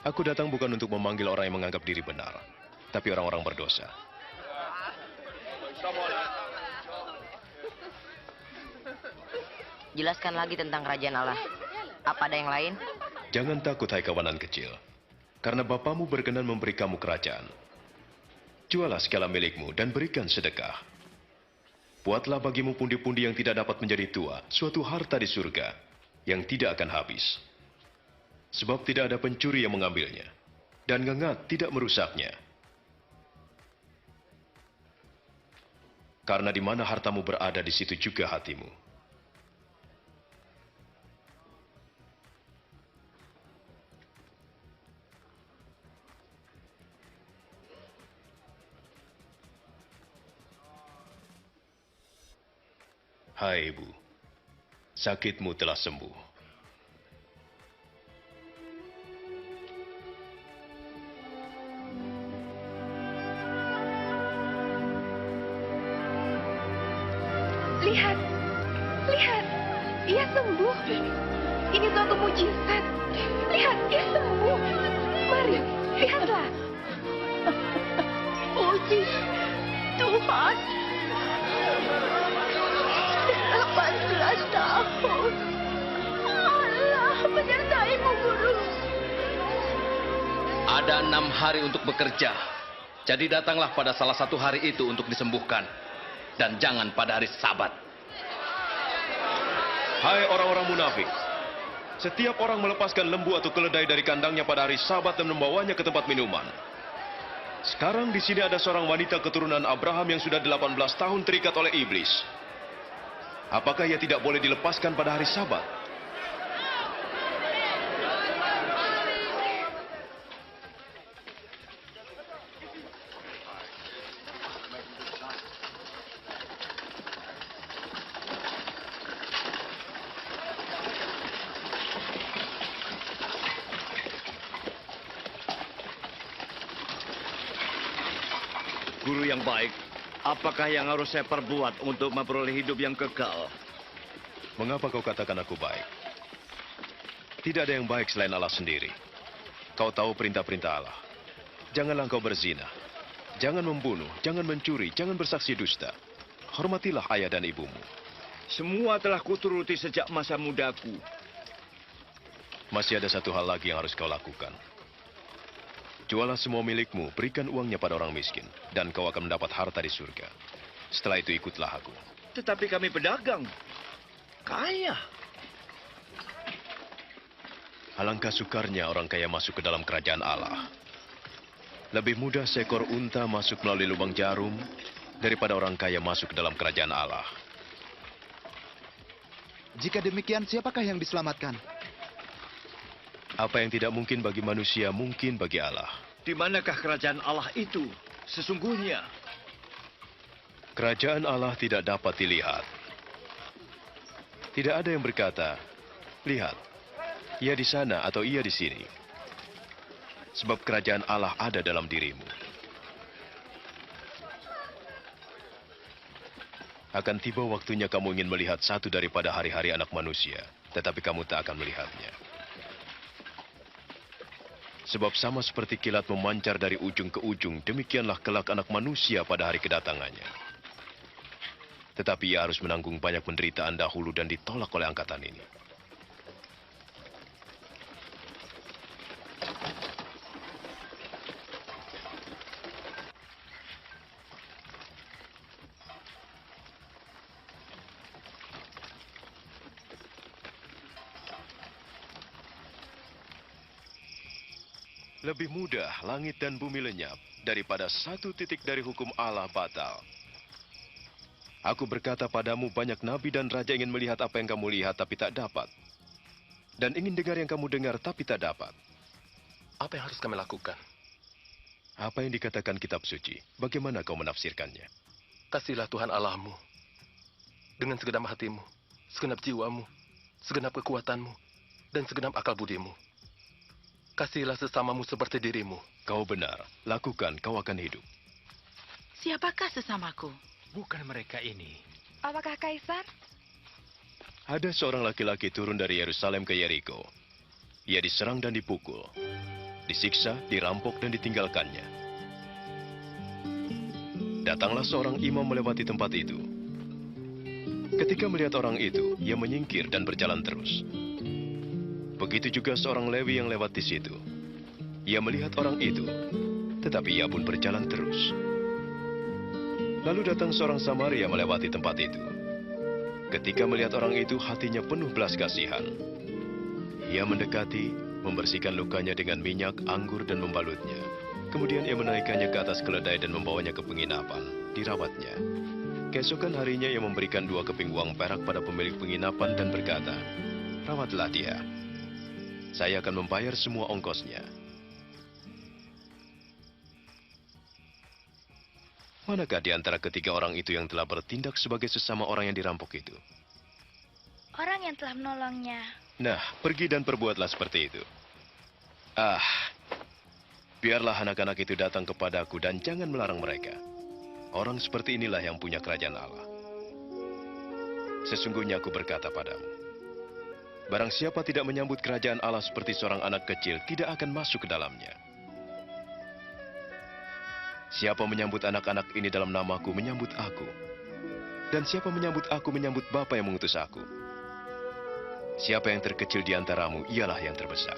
Aku datang bukan untuk memanggil orang yang menganggap diri benar, tapi orang-orang berdosa. Jelaskan lagi tentang kerajaan Allah. Apa ada yang lain? Jangan takut, hai kawanan kecil, karena Bapamu berkenan memberi kamu kerajaan. Jualah segala milikmu dan berikan sedekah. Buatlah bagimu pundi-pundi yang tidak dapat menjadi tua, suatu harta di surga yang tidak akan habis. Sebab tidak ada pencuri yang mengambilnya, dan ngengat tidak merusaknya. Karena di mana hartamu berada, di situ juga hatimu. Hai ibu, sakitmu telah sembuh. Lihat, lihat, ia sembuh. Ini suatu mujizat. Lihat, ia sembuh. Mari, lihatlah. Puji Tuhan. 18 tahun. Allah menyertaimu, Guru. Ada 6 hari untuk bekerja. Jadi datanglah pada salah satu hari itu untuk disembuhkan. Dan jangan pada hari Sabat. Hai orang-orang munafik. Setiap orang melepaskan lembu atau keledai dari kandangnya pada hari Sabat dan membawanya ke tempat minuman. Sekarang di sini ada seorang wanita keturunan Abraham yang sudah 18 tahun terikat oleh iblis. Apakah ia tidak boleh dilepaskan pada hari Sabat? Guru yang baik, apakah yang harus saya perbuat untuk memperoleh hidup yang kekal? Mengapa kau katakan aku baik? Tidak ada yang baik selain Allah sendiri. Kau tahu perintah-perintah Allah. Janganlah kau berzina. Jangan membunuh, jangan mencuri, jangan bersaksi dusta. Hormatilah ayah dan ibumu. Semua telah kuturuti sejak masa mudaku. Masih ada satu hal lagi yang harus kau lakukan. Jualah semua milikmu, berikan uangnya pada orang miskin, dan kau akan mendapat harta di surga. Setelah itu ikutlah aku. Tetapi kami pedagang. Kaya. Alangkah sukarnya orang kaya masuk ke dalam kerajaan Allah. Lebih mudah seekor unta masuk melalui lubang jarum daripada orang kaya masuk ke dalam kerajaan Allah. Jika demikian, siapakah yang diselamatkan? Apa yang tidak mungkin bagi manusia, mungkin bagi Allah. Di manakah kerajaan Allah itu sesungguhnya? Kerajaan Allah tidak dapat dilihat. Tidak ada yang berkata, lihat, ia di sana atau ia di sini. Sebab kerajaan Allah ada dalam dirimu. Akan tiba waktunya kamu ingin melihat satu daripada hari-hari anak manusia, tetapi kamu tak akan melihatnya. Sebab sama seperti kilat memancar dari ujung ke ujung, demikianlah kelak anak manusia pada hari kedatangannya. Tetapi ia harus menanggung banyak penderitaan dahulu dan ditolak oleh angkatan ini. Lebih mudah langit dan bumi lenyap daripada satu titik dari hukum Allah batal. Aku berkata padamu, banyak nabi dan raja ingin melihat apa yang kamu lihat tapi tak dapat. Dan ingin dengar yang kamu dengar tapi tak dapat. Apa yang harus kami lakukan? Apa yang dikatakan kitab suci? Bagaimana kau menafsirkannya? Kasihlah Tuhan Allahmu dengan segenap hatimu, segenap jiwamu, segenap kekuatanmu, dan segenap akal budimu. Kasihlah sesamamu seperti dirimu. Kau benar. Lakukan, kau akan hidup. Siapakah sesamaku? Bukan mereka ini. Apakah Kaisar? Ada seorang laki-laki turun dari Yerusalem ke Yeriko. Ia diserang dan dipukul. Disiksa, dirampok, dan ditinggalkannya. Datanglah seorang imam melewati tempat itu. Ketika melihat orang itu, ia menyingkir dan berjalan terus. Begitu juga seorang Lewi yang lewat di situ. Ia melihat orang itu, tetapi ia pun berjalan terus. Lalu datang seorang Samaria melewati tempat itu. Ketika melihat orang itu, hatinya penuh belas kasihan. Ia mendekati, membersihkan lukanya dengan minyak, anggur, dan membalutnya. Kemudian ia menaikkannya ke atas keledai dan membawanya ke penginapan, dirawatnya. Keesokan harinya ia memberikan 2 keping uang perak pada pemilik penginapan dan berkata, "Rawatlah dia. Saya akan membayar semua ongkosnya." Manakah di antara ketiga orang itu yang telah bertindak sebagai sesama orang yang dirampok itu? Orang yang telah menolongnya. Nah, pergi dan perbuatlah seperti itu. Biarlah anak-anak itu datang kepadaku dan jangan melarang mereka. Orang seperti inilah yang punya kerajaan Allah. Sesungguhnya aku berkata padamu, barang siapa tidak menyambut kerajaan Allah seperti seorang anak kecil, tidak akan masuk ke dalamnya. Siapa menyambut anak-anak ini dalam namaku, menyambut aku. Dan siapa menyambut aku, menyambut Bapa yang mengutus aku. Siapa yang terkecil di antaramu, ialah yang terbesar.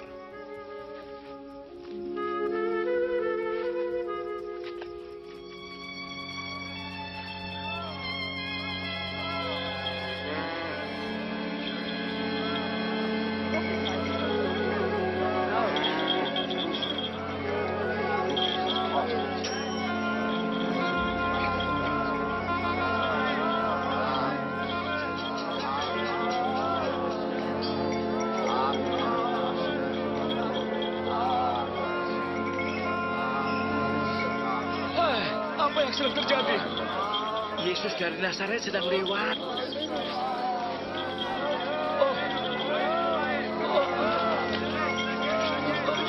Apa yang sedang terjadi? Yesus dari Nazaret sedang lewat.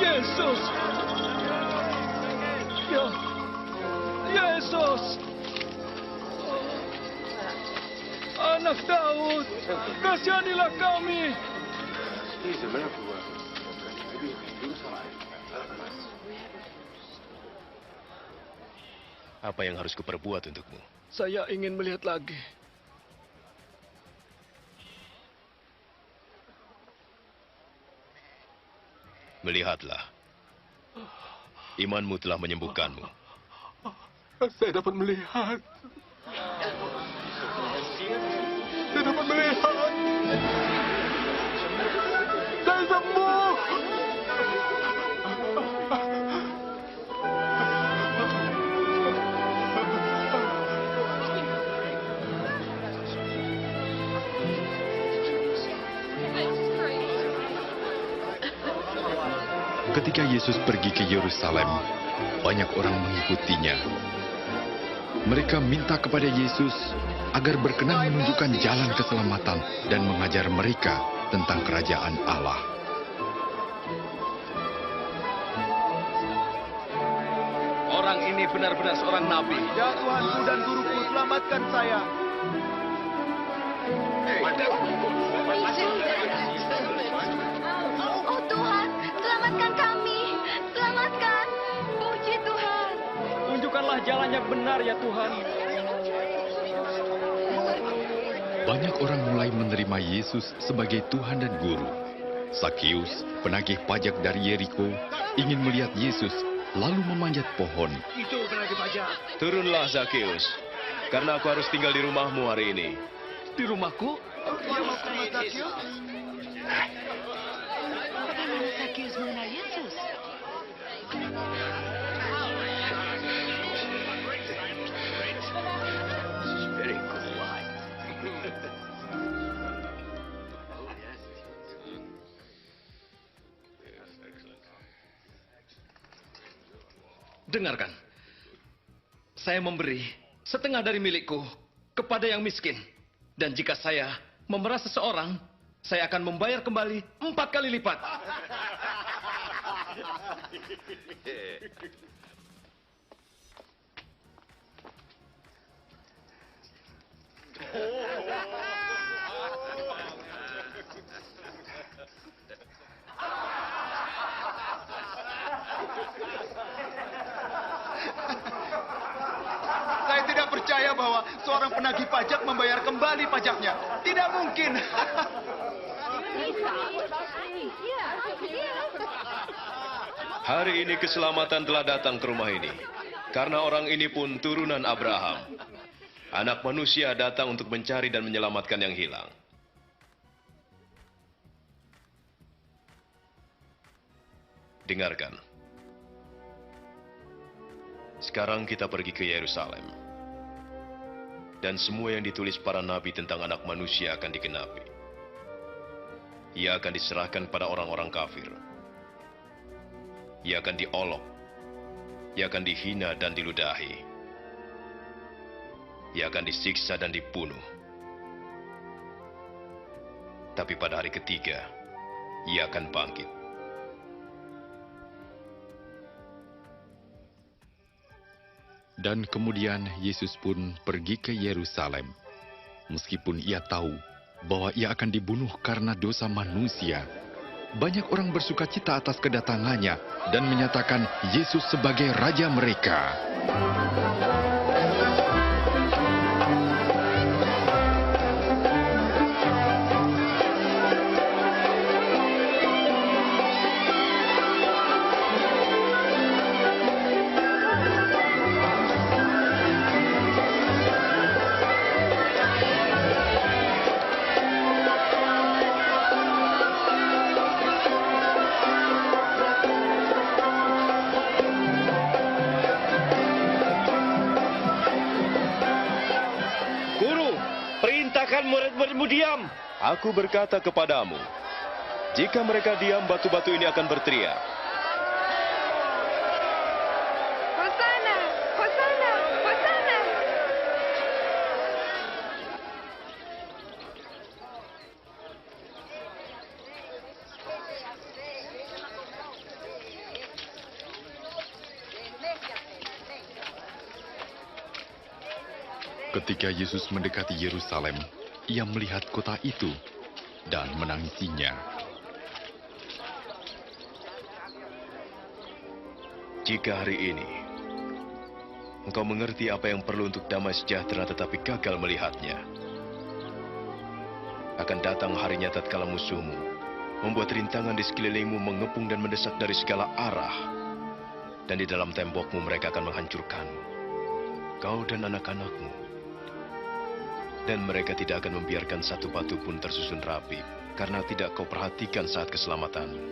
Yesus! Ya, Yesus! Anak Daud, kasihanilah kami! Apa yang harus kuperbuat untukmu? Saya ingin melihat lagi. Melihatlah. Imanmu telah menyembuhkanmu. Saya dapat melihat. Saya dapat melihat. Saya sembuh. Ketika Yesus pergi ke Yerusalem, banyak orang mengikutinya. Mereka minta kepada Yesus agar berkenan menunjukkan jalan keselamatan dan mengajar mereka tentang kerajaan Allah. Orang ini benar-benar seorang nabi. Ya Tuhanku dan guruku, selamatkan saya. Oh Tuhan, selamatkan kami. Selamatkan. Puji Tuhan. Tunjukkanlah jalan yang benar ya Tuhan. Banyak orang mulai menerima Yesus sebagai Tuhan dan Guru. Sakeus, penagih pajak dari Yeriko, ingin melihat Yesus, lalu memanjat pohon. Itu penagih pajak. Turunlah, Sakeus, karena aku harus tinggal di rumahmu hari ini. Di rumahku? Bagaimana Sakeus mengenal Yesus? Dengarkan, saya memberi setengah dari milikku kepada yang miskin. Dan jika saya memeras seseorang, saya akan membayar kembali 4 kali lipat. Saya tidak percaya bahwa seorang penagih pajak membayar kembali pajaknya. Tidak mungkin. Hari ini keselamatan telah datang ke rumah ini. Karena orang ini pun turunan Abraham. Anak manusia datang untuk mencari dan menyelamatkan yang hilang. Dengarkan. Sekarang kita pergi ke Yerusalem. Dan semua yang ditulis para nabi tentang anak manusia akan digenapi. Ia akan diserahkan pada orang-orang kafir. Ia akan diolok. Ia akan dihina dan diludahi. ia akan disiksa dan dibunuh. Tapi pada hari ketiga, ia akan bangkit. Dan kemudian Yesus pun pergi ke Yerusalem. Meskipun ia tahu bahwa ia akan dibunuh karena dosa manusia, banyak orang bersuka cita atas kedatangannya dan menyatakan Yesus sebagai raja mereka. Murid-muridmu diam. Aku berkata kepadamu, jika mereka diam, batu-batu ini akan berteriak. Hosana, Hosana, Hosana. Ketika Yesus mendekati Yerusalem, ia melihat kota itu dan menangisinya. Jika hari ini engkau mengerti apa yang perlu untuk damai sejahtera tetapi gagal melihatnya, akan datang harinya tatkala musuhmu membuat rintangan di sekelilingmu mengepung dan mendesak dari segala arah, dan di dalam tembokmu mereka akan menghancurkanmu, kau dan anak-anakmu. Dan mereka tidak akan membiarkan satu batu pun tersusun rapi, karena tidak kau perhatikan saat keselamatanmu.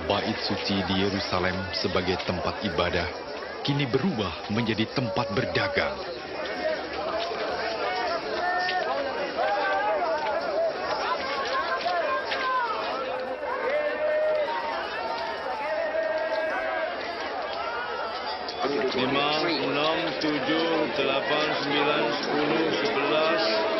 Bait suci di Yerusalem sebagai tempat ibadah kini berubah menjadi tempat berdagang. Lima, 6, 7, 8, 9, 10, 11.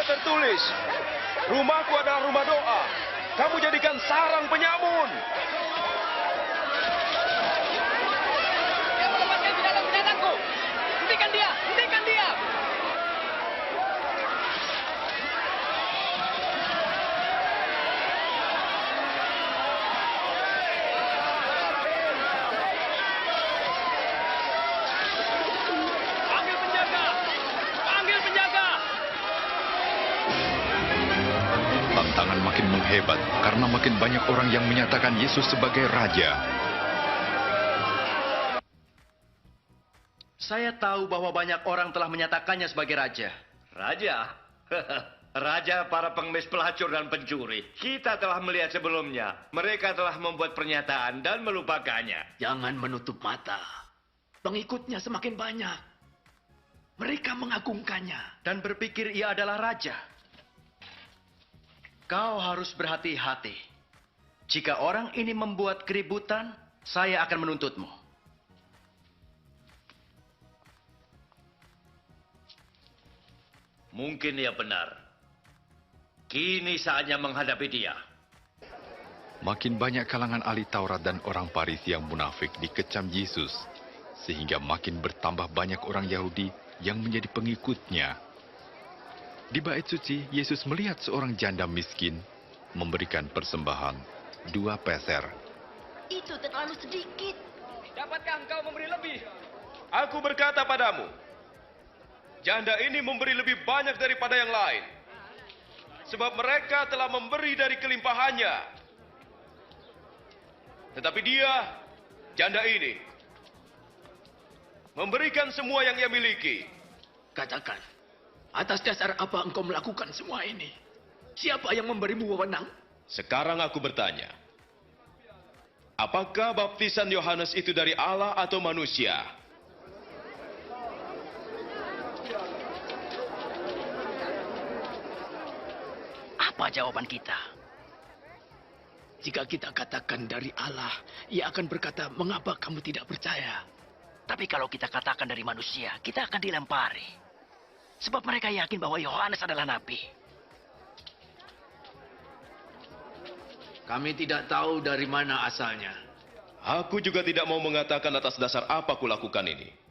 Tertulis, rumahku adalah rumah doa. Kamu jadikan sarang penyamun. Dia melepaskan binatang-binatangku. Hentikan dia, hentikan dia. Panggil penjaga, panggil penjaga. Tantangan makin menghebat karena makin banyak orang yang menyatakan Yesus sebagai raja. Saya tahu bahwa banyak orang telah menyatakannya sebagai raja. Raja? Raja para pengemis, pelacur, dan pencuri. Kita telah melihat sebelumnya. Mereka telah membuat pernyataan dan melupakannya. Jangan menutup mata. Pengikutnya semakin banyak. Mereka mengagungkannya Dan berpikir ia adalah raja. Kau harus berhati-hati. Jika orang ini membuat keributan, saya akan menuntutmu. Mungkin ia benar. Kini saatnya menghadapi dia. Makin banyak kalangan ahli Taurat dan orang Farisi yang munafik dikecam Yesus, sehingga makin bertambah banyak orang Yahudi yang menjadi pengikutnya. Di bait suci, Yesus melihat seorang janda miskin memberikan persembahan 2 peser. Itu terlalu sedikit. Dapatkah engkau memberi lebih? Aku berkata padamu, janda ini memberi lebih banyak daripada yang lain. Sebab mereka telah memberi dari kelimpahannya. Tetapi dia, janda ini, memberikan semua yang ia miliki. Katakan, atas dasar apa engkau melakukan semua ini? Siapa yang memberimu wewenang? Sekarang aku bertanya, apakah baptisan Yohanes itu dari Allah atau manusia? Apa jawaban kita? Jika kita katakan dari Allah, ia akan berkata, mengapa kamu tidak percaya? Tapi kalau kita katakan dari manusia, kita akan dilempari. Sebab mereka yakin bahwa Yohanes adalah nabi. Kami tidak tahu dari mana asalnya. Aku juga tidak mau mengatakan atas dasar apa kulakukan ini.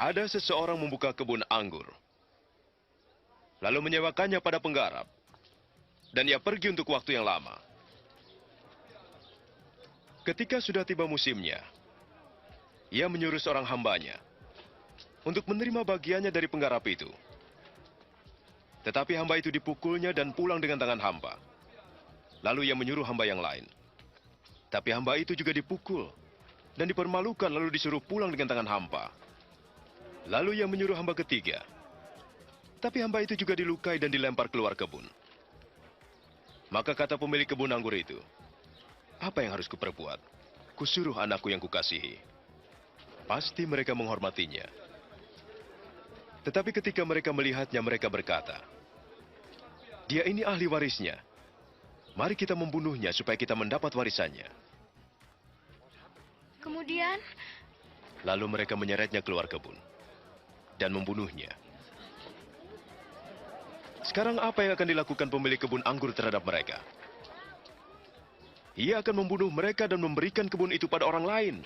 Ada seseorang membuka kebun anggur, lalu menyewakannya pada penggarap, dan ia pergi untuk waktu yang lama. Ketika sudah tiba musimnya, ia menyuruh seorang hambanya untuk menerima bagiannya dari penggarap itu. Tetapi hamba itu dipukulnya dan pulang dengan tangan hampa. Lalu ia menyuruh hamba yang lain. Tapi hamba itu juga dipukul dan dipermalukan lalu disuruh pulang dengan tangan hampa. Lalu ia menyuruh hamba ketiga. Tapi hamba itu juga dilukai dan dilempar keluar kebun. Maka kata pemilik kebun anggur itu, apa yang harus kuperbuat? Kusuruh anakku yang kukasihi. Pasti mereka menghormatinya. Tetapi ketika mereka melihatnya, mereka berkata, dia ini ahli warisnya. Mari kita membunuhnya supaya kita mendapat warisannya. Kemudian? Lalu mereka menyeretnya keluar kebun dan membunuhnya. Sekarang apa yang akan dilakukan pemilik kebun anggur terhadap mereka? Ia akan membunuh mereka dan memberikan kebun itu pada orang lain.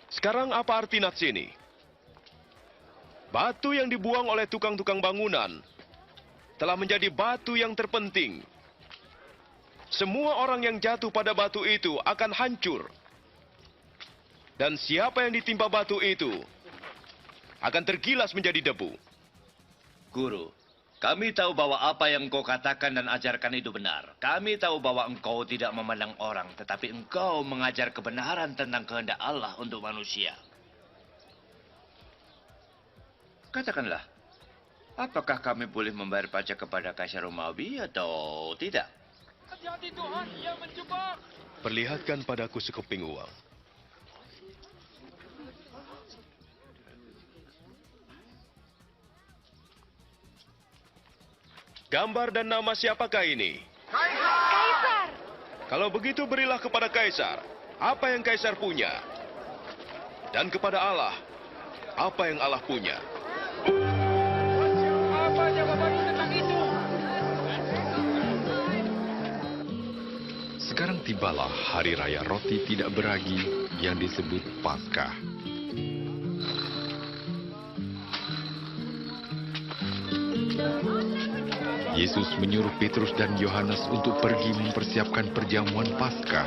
Sekarang apa arti nats ini? Batu yang dibuang oleh tukang-tukang bangunan telah menjadi batu yang terpenting. Semua orang yang jatuh pada batu itu akan hancur. Dan siapa yang ditimpa batu itu akan tergilas menjadi debu. Guru, kami tahu bahwa apa yang engkau katakan dan ajarkan itu benar. Kami tahu bahwa engkau tidak memandang orang, tetapi engkau mengajar kebenaran tentang kehendak Allah untuk manusia. Katakanlah, apakah kami boleh membayar pajak kepada Kaisar Romawi atau tidak? Hati-hati Tuhan, ia menjebak. Perlihatkan padaku sekeping uang. Gambar dan nama siapakah ini? Kaisar! Kalau begitu berilah kepada Kaisar apa yang Kaisar punya. Dan kepada Allah apa yang Allah punya. Apa jawabanmu tentang itu? Sekarang tibalah hari raya roti tidak beragi yang disebut Paskah. Yesus menyuruh Petrus dan Yohanes untuk pergi mempersiapkan perjamuan Paskah.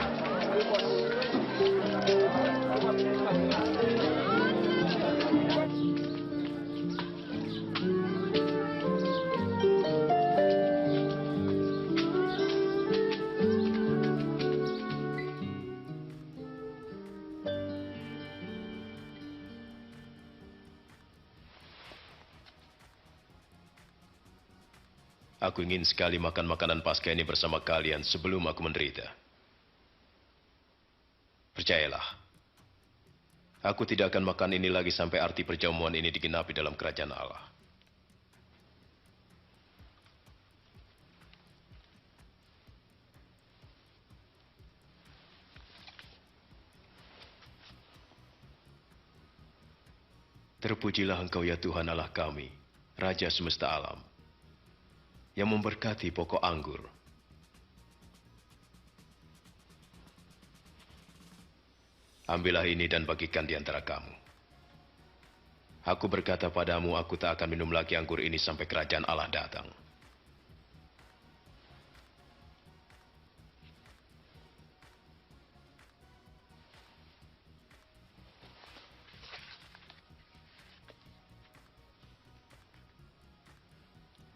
Aku ingin sekali makan makanan Paskah ini bersama kalian sebelum aku menderita. Percayalah, aku tidak akan makan ini lagi sampai arti perjamuan ini digenapi dalam kerajaan Allah. Terpujilah Engkau ya Tuhan Allah kami, Raja semesta alam, yang memberkati pokok anggur. Ambillah ini dan bagikan di antara kamu. Aku berkata padamu, aku tak akan minum lagi anggur ini sampai kerajaan Allah datang.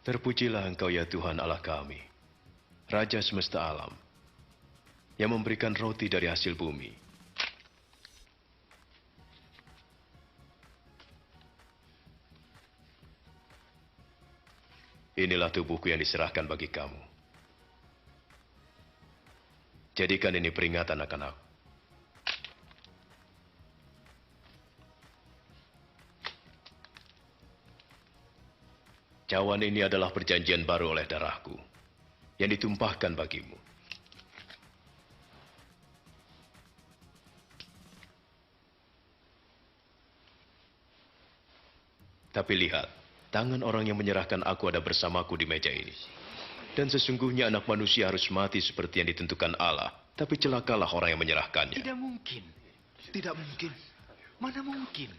Terpujilah Engkau ya Tuhan Allah kami, Raja semesta alam, yang memberikan roti dari hasil bumi. Inilah tubuhku yang diserahkan bagi kamu. Jadikan ini peringatan akan aku. Cawan ini adalah perjanjian baru oleh darahku, yang ditumpahkan bagimu. Tapi lihat, tangan orang yang menyerahkan aku ada bersamaku di meja ini. Dan sesungguhnya anak manusia harus mati seperti yang ditentukan Allah, tapi celakalah orang yang menyerahkannya. Tidak mungkin. Tidak mungkin. Mana mungkin?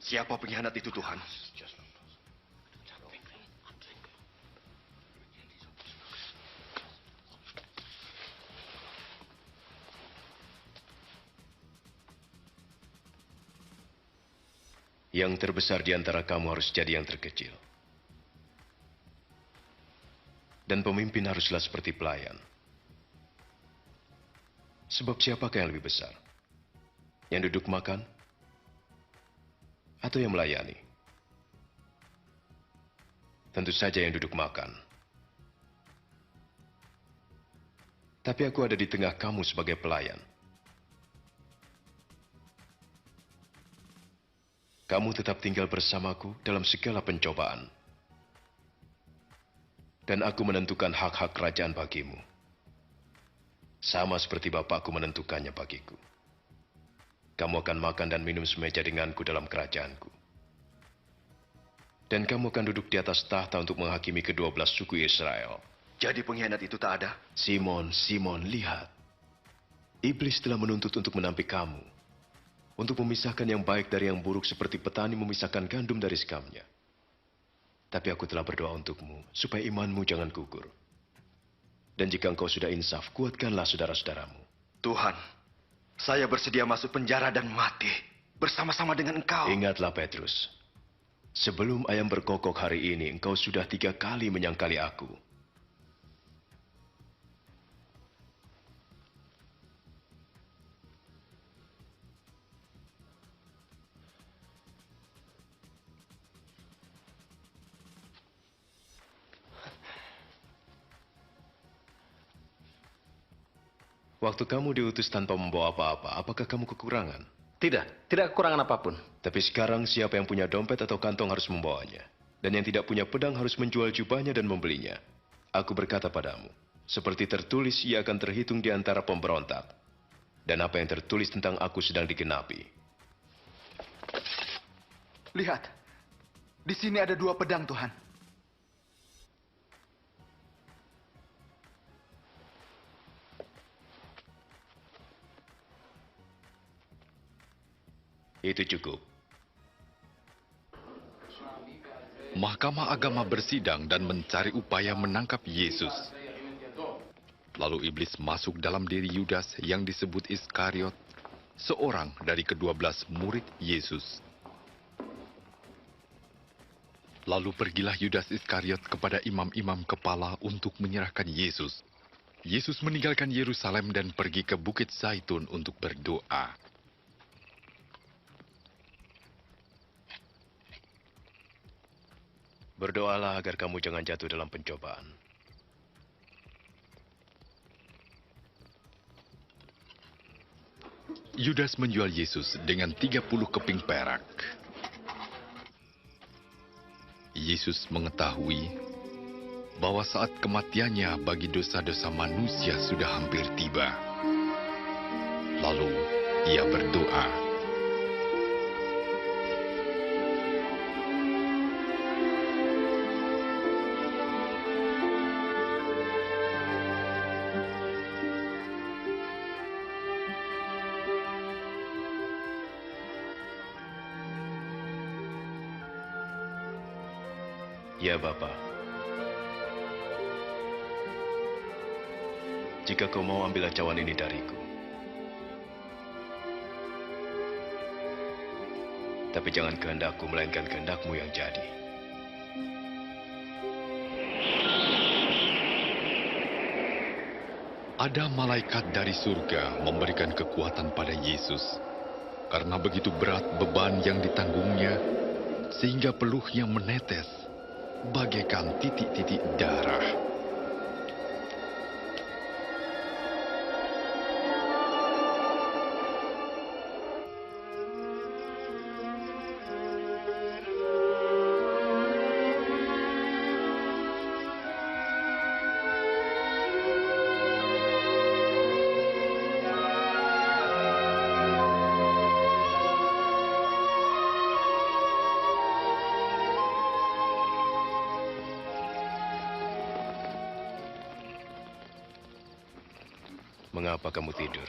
Siapa pengkhianat itu, Tuhan? Yang terbesar di antara kamu harus jadi yang terkecil. Dan pemimpin haruslah seperti pelayan. Sebab siapakah yang lebih besar? Yang duduk makan? Atau yang melayani? Tentu saja yang duduk makan. Tapi aku ada di tengah kamu sebagai pelayan. Kamu tetap tinggal bersamaku dalam segala pencobaan. Dan aku menentukan hak-hak kerajaan bagimu. Sama seperti Bapakku menentukannya bagiku. Kamu akan makan dan minum semeja denganku dalam kerajaanku. Dan kamu akan duduk di atas tahta untuk menghakimi ke-12 suku Israel. Jadi pengkhianat itu tak ada? Simon, Simon, lihat. Iblis telah menuntut untuk menampik kamu. Untuk memisahkan yang baik dari yang buruk seperti petani memisahkan gandum dari sekamnya. Tapi aku telah berdoa untukmu, supaya imanmu jangan gugur. Dan jika engkau sudah insaf, kuatkanlah saudara-saudaramu. Tuhan, saya bersedia masuk penjara dan mati bersama-sama dengan engkau. Ingatlah Petrus, sebelum ayam berkokok hari ini, engkau sudah 3 kali menyangkali aku. Waktu kamu diutus tanpa membawa apa-apa, apakah kamu kekurangan? Tidak, tidak kekurangan apapun. Tapi sekarang siapa yang punya dompet atau kantong harus membawanya. Dan yang tidak punya pedang harus menjual jubahnya dan membelinya. Aku berkata padamu, seperti tertulis ia akan terhitung di antara pemberontak. Dan apa yang tertulis tentang aku sedang digenapi. Lihat, di sini ada 2 pedang, Tuhan. Itu cukup. Mahkamah agama bersidang dan mencari upaya menangkap Yesus. Lalu iblis masuk dalam diri Yudas yang disebut Iskariot, seorang dari ke-12 murid Yesus. Lalu pergilah Yudas Iskariot kepada imam-imam kepala untuk menyerahkan Yesus. Yesus meninggalkan Yerusalem dan pergi ke Bukit Zaitun untuk berdoa. Berdoalah agar kamu jangan jatuh dalam pencobaan. Yudas menjual Yesus dengan 30 keping perak. Yesus mengetahui bahwa saat kematiannya bagi dosa-dosa manusia sudah hampir tiba. Lalu ia berdoa. Ya, Bapa. Jika kau mau ambil cawan ini dariku. Tapi jangan kehendakku, melainkan kehendakmu yang jadi. Ada malaikat dari surga memberikan kekuatan pada Yesus. Karena begitu berat beban yang ditanggungnya, sehingga peluhnya menetes bagaikan titik-titik darah. Mengapa kamu tidur?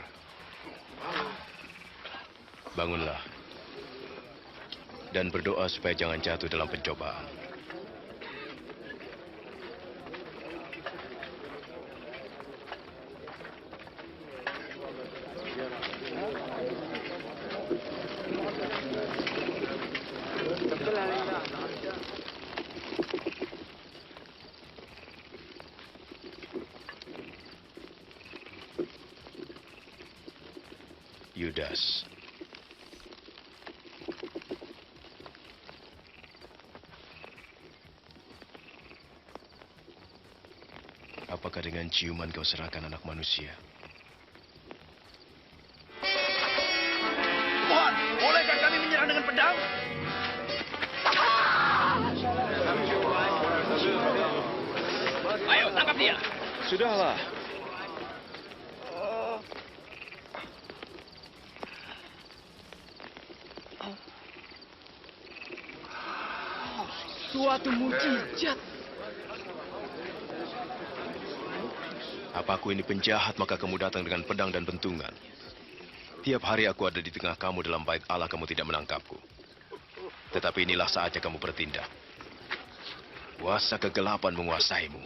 Bangunlah. Dan berdoa supaya jangan jatuh dalam pencobaan. Yudas. Apakah dengan ciuman kau serahkan anak manusia? Tuhan, bolehkah kami menyerang dengan pedang? Ayo, tangkap dia. Sudahlah. Suatu mukjizat. Apa aku ini penjahat maka kamu datang dengan pedang dan bentungan? Tiap hari aku ada di tengah kamu dalam bait Allah, kamu tidak menangkapku. Tetapi inilah saatnya kamu bertindak. Kuasa kegelapan menguasaimu.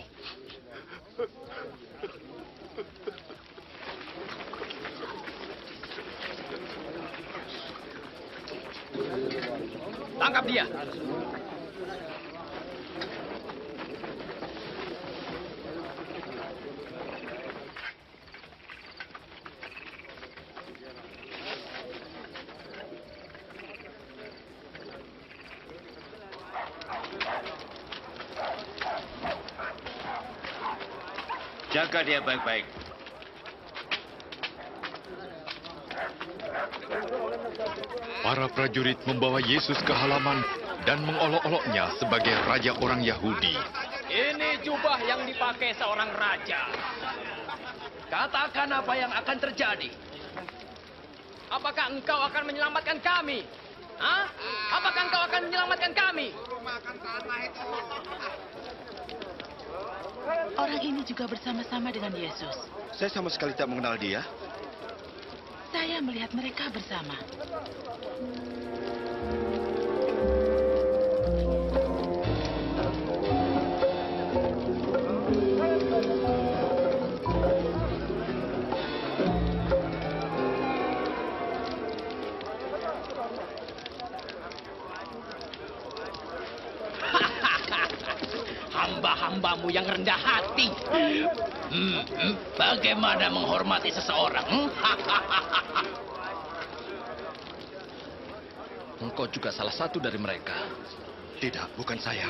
Tangkap dia. Jaga dia baik-baik. Para prajurit membawa Yesus ke halaman dan mengolok-oloknya sebagai raja orang Yahudi. Ini jubah yang dipakai seorang raja. Katakan apa yang akan terjadi. Apakah engkau akan menyelamatkan kami? Hah? Apakah engkau akan menyelamatkan kami? Orang ini juga bersama-sama dengan Yesus. Saya sama sekali tak mengenal dia. Saya melihat mereka bersama. Hamba-hambamu yang rendah hati. Bagaimana menghormati seseorang? Engkau juga salah satu dari mereka. Tidak, bukan saya.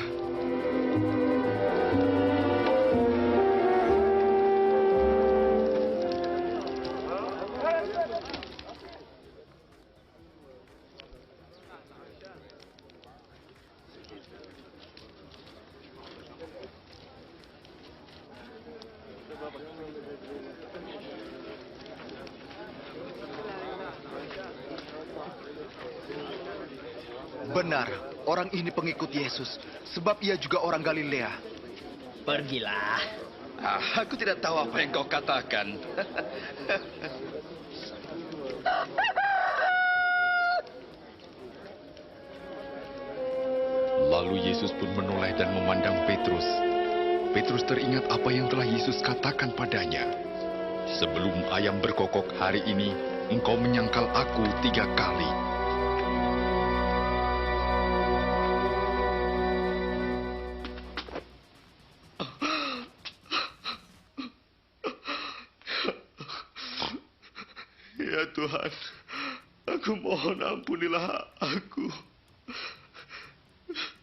Benar, orang ini pengikut Yesus, sebab ia juga orang Galilea. Pergilah. Aku tidak tahu apa yang kau katakan. Lalu Yesus pun menoleh dan memandang Petrus. Petrus teringat apa yang telah Yesus katakan padanya. Sebelum ayam berkokok hari ini, engkau menyangkal aku 3 kali. Ya Tuhan, aku mohon ampunilah aku.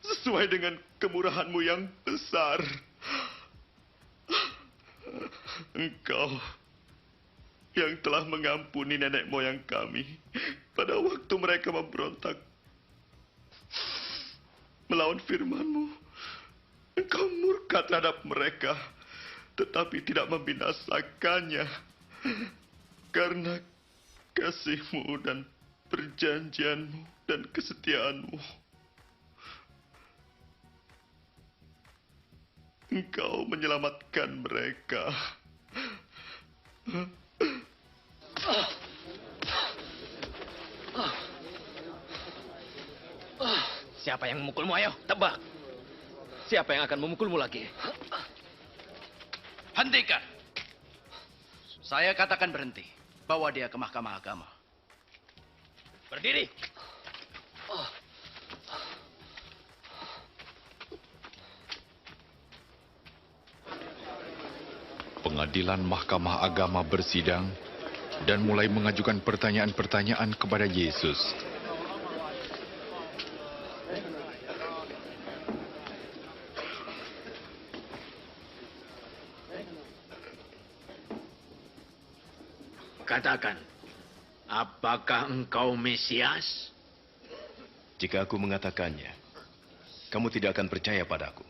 Sesuai dengan kemurahan-Mu yang besar. Engkau yang telah mengampuni nenek moyang kami pada waktu mereka memberontak melawan firman-Mu. Engkau murka terhadap mereka, tetapi tidak membinasakannya karena kasih-Mu dan perjanjian-Mu dan kesetiaan-Mu. Engkau menyelamatkan mereka. Siapa yang memukulmu? Ayo, tebak. Siapa yang akan memukulmu lagi? Hentikan. Saya katakan berhenti. Bawa dia ke Mahkamah Agama. Berdiri. Pengadilan Mahkamah Agama bersidang dan mulai mengajukan pertanyaan-pertanyaan kepada Yesus. Katakan, apakah engkau Mesias? Jika aku mengatakannya, kamu tidak akan percaya padaku.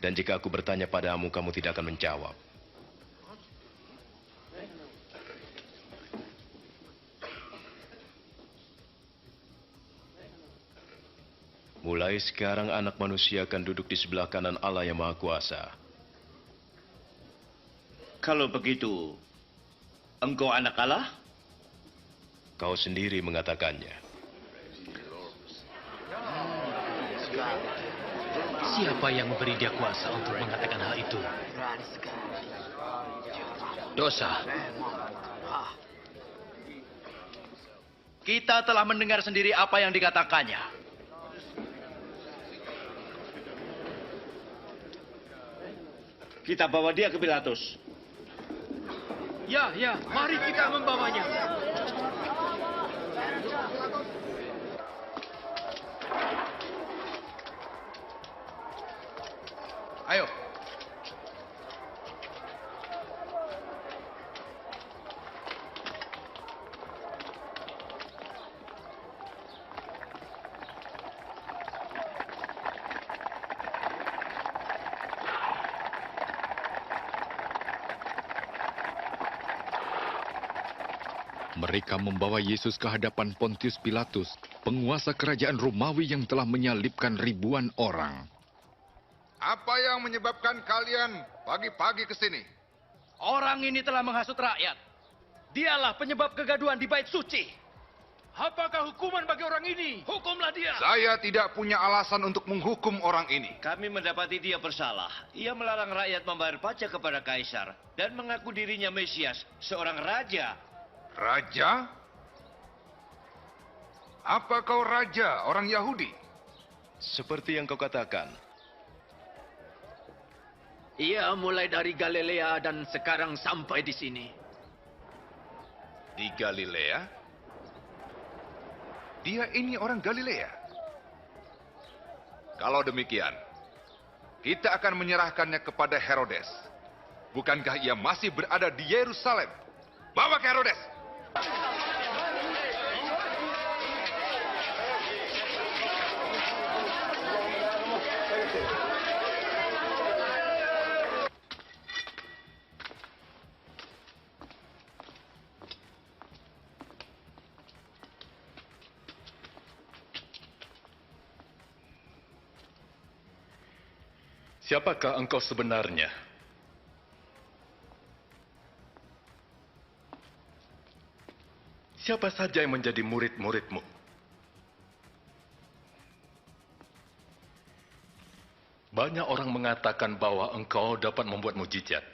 Dan jika aku bertanya padamu, kamu tidak akan menjawab. Mulai sekarang anak manusia akan duduk di sebelah kanan Allah yang Maha Kuasa. Kalau begitu, engkau anak Allah? Kau sendiri mengatakannya. Siapa yang memberi dia kuasa untuk mengatakan hal itu? Dosa. Kita telah mendengar sendiri apa yang dikatakannya. Kita bawa dia ke Pilatus. Ya, mari kita membawanya. Ayo. Mereka membawa Yesus ke hadapan Pontius Pilatus, penguasa kerajaan Romawi yang telah menyalibkan ribuan orang. Apa yang menyebabkan kalian pagi-pagi ke sini? Orang ini telah menghasut rakyat. Dialah penyebab kegaduhan di bait suci. Apakah hukuman bagi orang ini? Hukumlah dia. Saya tidak punya alasan untuk menghukum orang ini. Kami mendapati dia bersalah. Ia melarang rakyat membayar pajak kepada kaisar dan mengaku dirinya Mesias, seorang raja. Raja? Apa kau raja orang Yahudi? Seperti yang kau katakan. Ia mulai dari Galilea dan sekarang sampai di sini. Di Galilea? Dia ini orang Galilea. Kalau demikian, kita akan menyerahkannya kepada Herodes. Bukankah ia masih berada di Yerusalem? Bawa ke Herodes! Siapakah engkau sebenarnya? Siapa saja yang menjadi murid-muridmu? Banyak orang mengatakan bahwa engkau dapat membuat mujizat.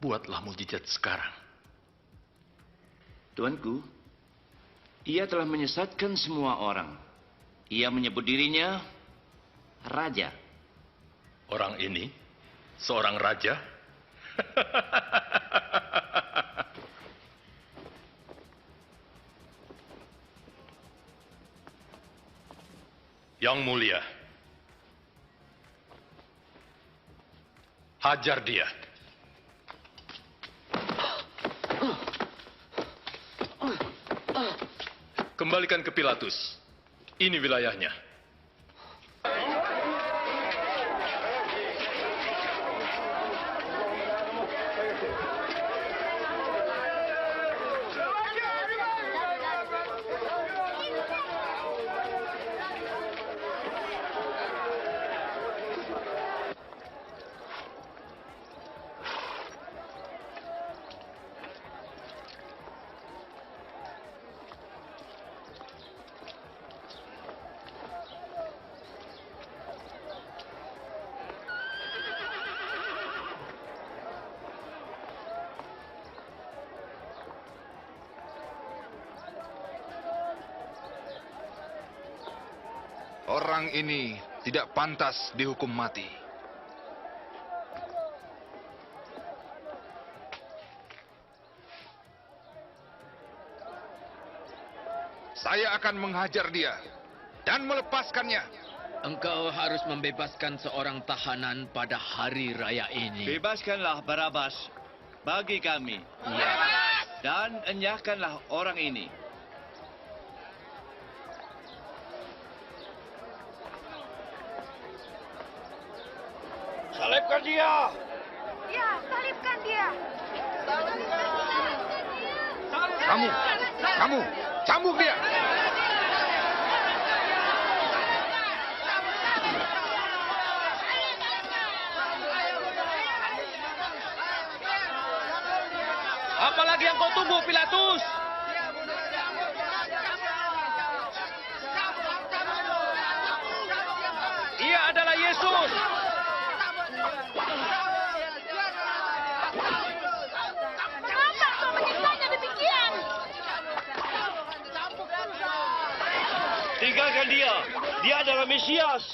Buatlah mujizat sekarang. Tuanku, ia telah menyesatkan semua orang. Ia menyebut dirinya raja. Orang ini seorang raja? Yang mulia, hajar dia. Kembalikan ke Pilatus. Ini wilayahnya. Orang ini tidak pantas dihukum mati. Saya akan menghajar dia dan melepaskannya. Engkau harus membebaskan seorang tahanan pada hari raya ini. Bebaskanlah Barabas bagi kami. Ya. Dan enyahkanlah orang ini. Salibkan dia! Ya, salibkan dia! Kamu, cambuk dia! Apalagi yang kau tunggu, Pilatus? Ia adalah Yesus. Mengapa kau menyiksanya demikian? Tinggalkan dia. Dia adalah Mesias.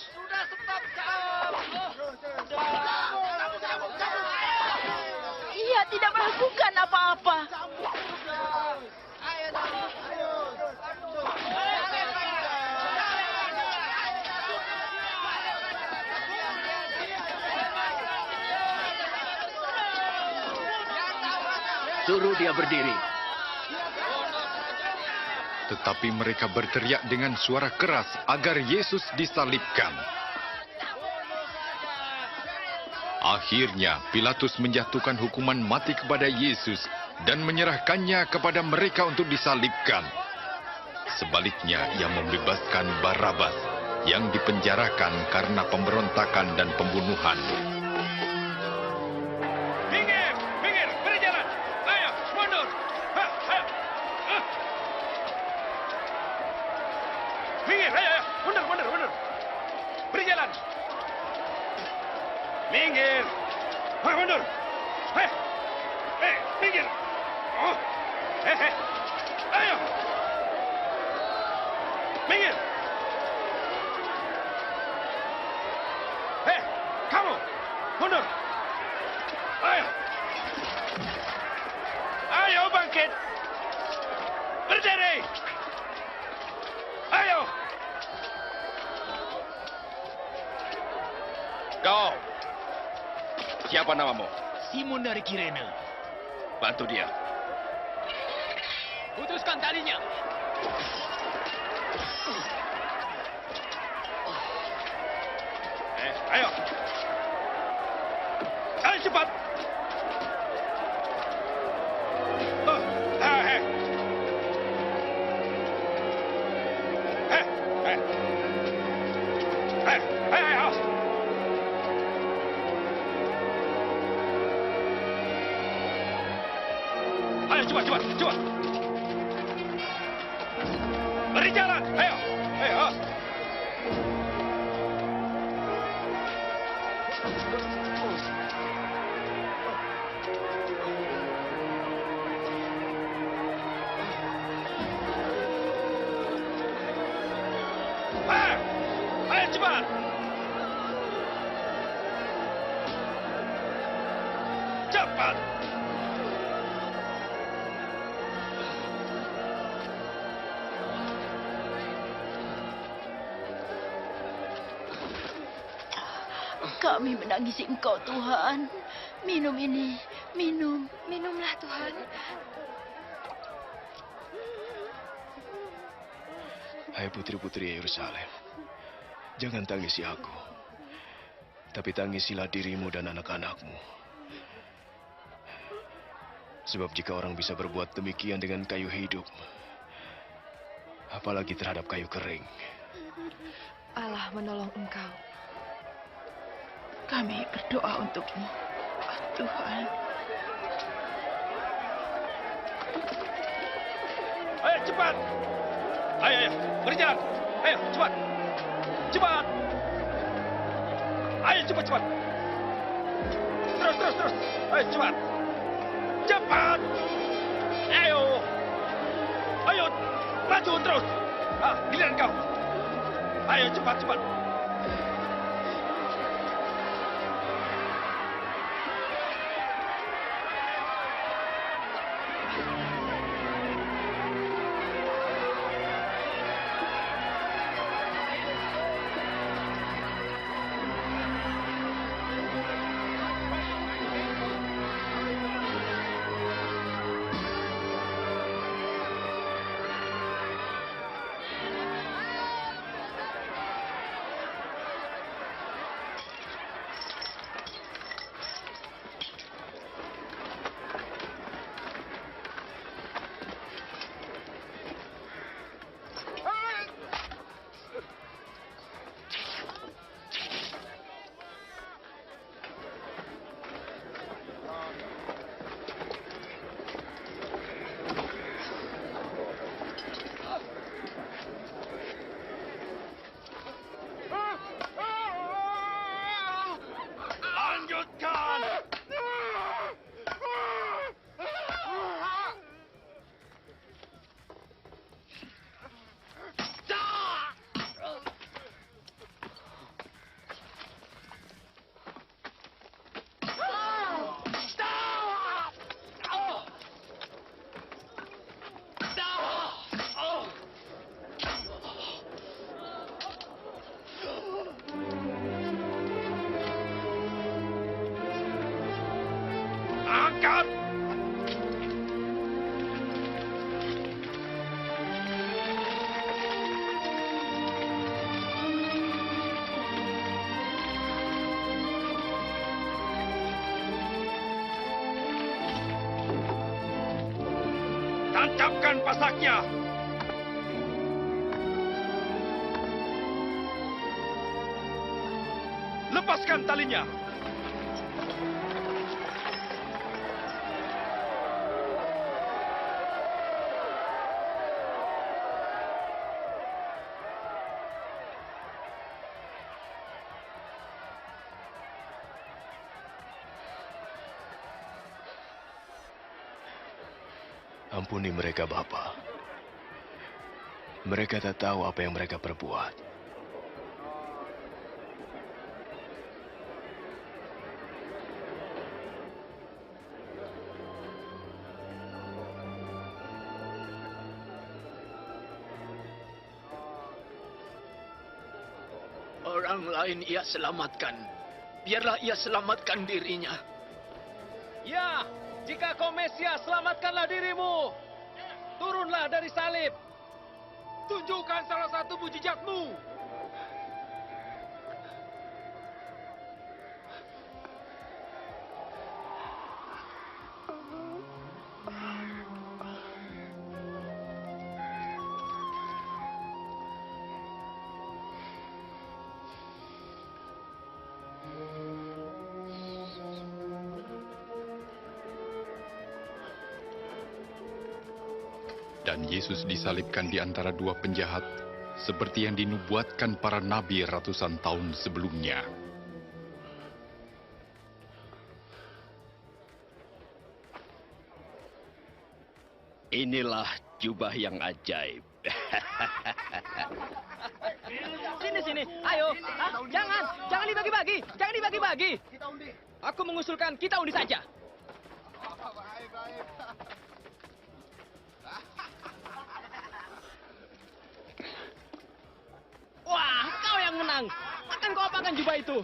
Ia tidak melakukan apa-apa. Suruh dia berdiri. Tetapi mereka berteriak dengan suara keras agar Yesus disalibkan. Akhirnya Pilatus menjatuhkan hukuman mati kepada Yesus dan menyerahkannya kepada mereka untuk disalibkan. Sebaliknya ia membebaskan Barabas yang dipenjarakan karena pemberontakan dan pembunuhan. Minggir! Minggir! Beri jalan! Ayo, mundur! Minggir! Ayo! Mundur! Mundur! Mundur! Beri jalan! Minggir! Ayo, mundur! Minggir! Oh! Ayo! Minggir! Kamu! Mundur! Ayo! Ayo bangkit! Berdiri! Ayo! Kau! Siapa namamu? Simon dari Kirene. Bantu dia. Putuskan talinya. Ayo! Ayo cepat! Ayo cepat, cepat, cepat! Beri jalan. Ayo. Ayo. Ayo cepat. Cepat. Kami menangisi Engkau, Tuhan. Minum ini, minum. Minumlah, Tuhan. Hai putri-putri Yerusalem, jangan tangisi aku, tapi tangisilah dirimu dan anak-anakmu. Sebab jika orang bisa berbuat demikian dengan kayu hidup, apalagi terhadap kayu kering. Allah menolong engkau. Kami berdoa untukmu, Tuhan. Ayo cepat. Ayo, ayo, berjalan. Ayo, cepat. Cepat. Ayo, cepat, cepat. Terus, terus, terus. Ayo, cepat. Cepat. Ayo. Ayo, maju terus. Giliran kau. Ayo, cepat, cepat. Angkat! Tancapkan pasaknya! Lepaskan talinya! Ampuni mereka, Bapa. Mereka tak tahu apa yang mereka perbuat. Orang lain ia selamatkan. Biarlah ia selamatkan dirinya. Ya, jika kau Mesias, selamatkanlah dirimu. Turunlah dari salib. Tunjukkan salah satu mujizatmu. Dan Yesus disalibkan di antara dua penjahat, seperti yang dinubuatkan para nabi ratusan tahun sebelumnya. Inilah jubah yang ajaib. Sini, ayo. Jangan dibagi-bagi. Aku mengusulkan kita undi saja. Wah, kau yang menang. Akan kau apakan jubah itu?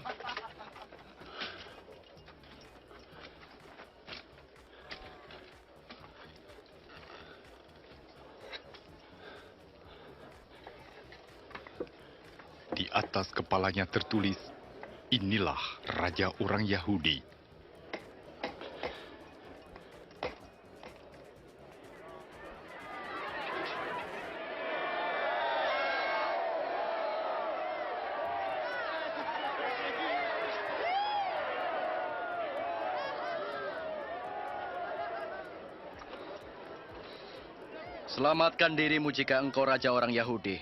Di atas kepalanya tertulis, "Inilah Raja orang Yahudi." Selamatkan dirimu jika engkau raja orang Yahudi.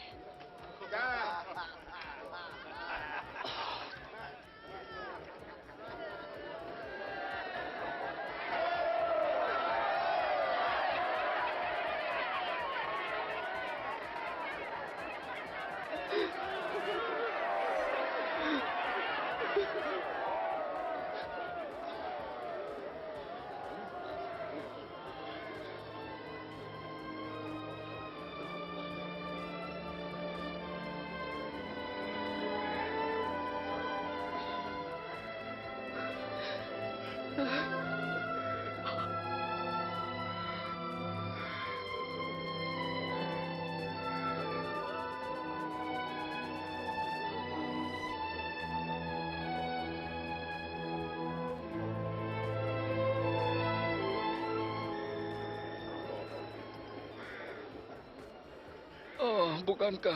Oh, bukankah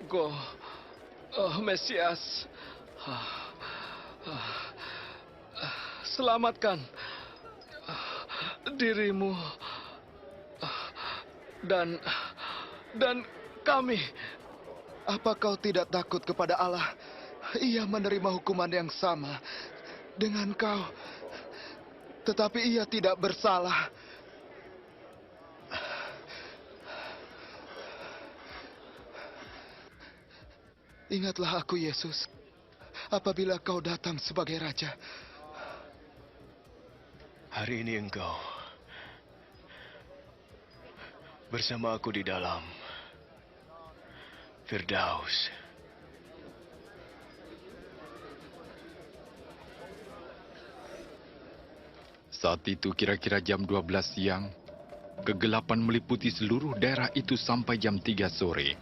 Engkau Mesias? Selamatkan dirimu dan kami. Apa kau tidak takut kepada Allah? Ia menerima hukuman yang sama dengan kau, tetapi ia tidak bersalah. Ingatlah aku, Yesus, apabila kau datang sebagai Raja. Hari ini engkau bersama aku di dalam Firdaus. Saat itu kira-kira jam 12 siang, kegelapan meliputi seluruh daerah itu sampai jam 3 sore.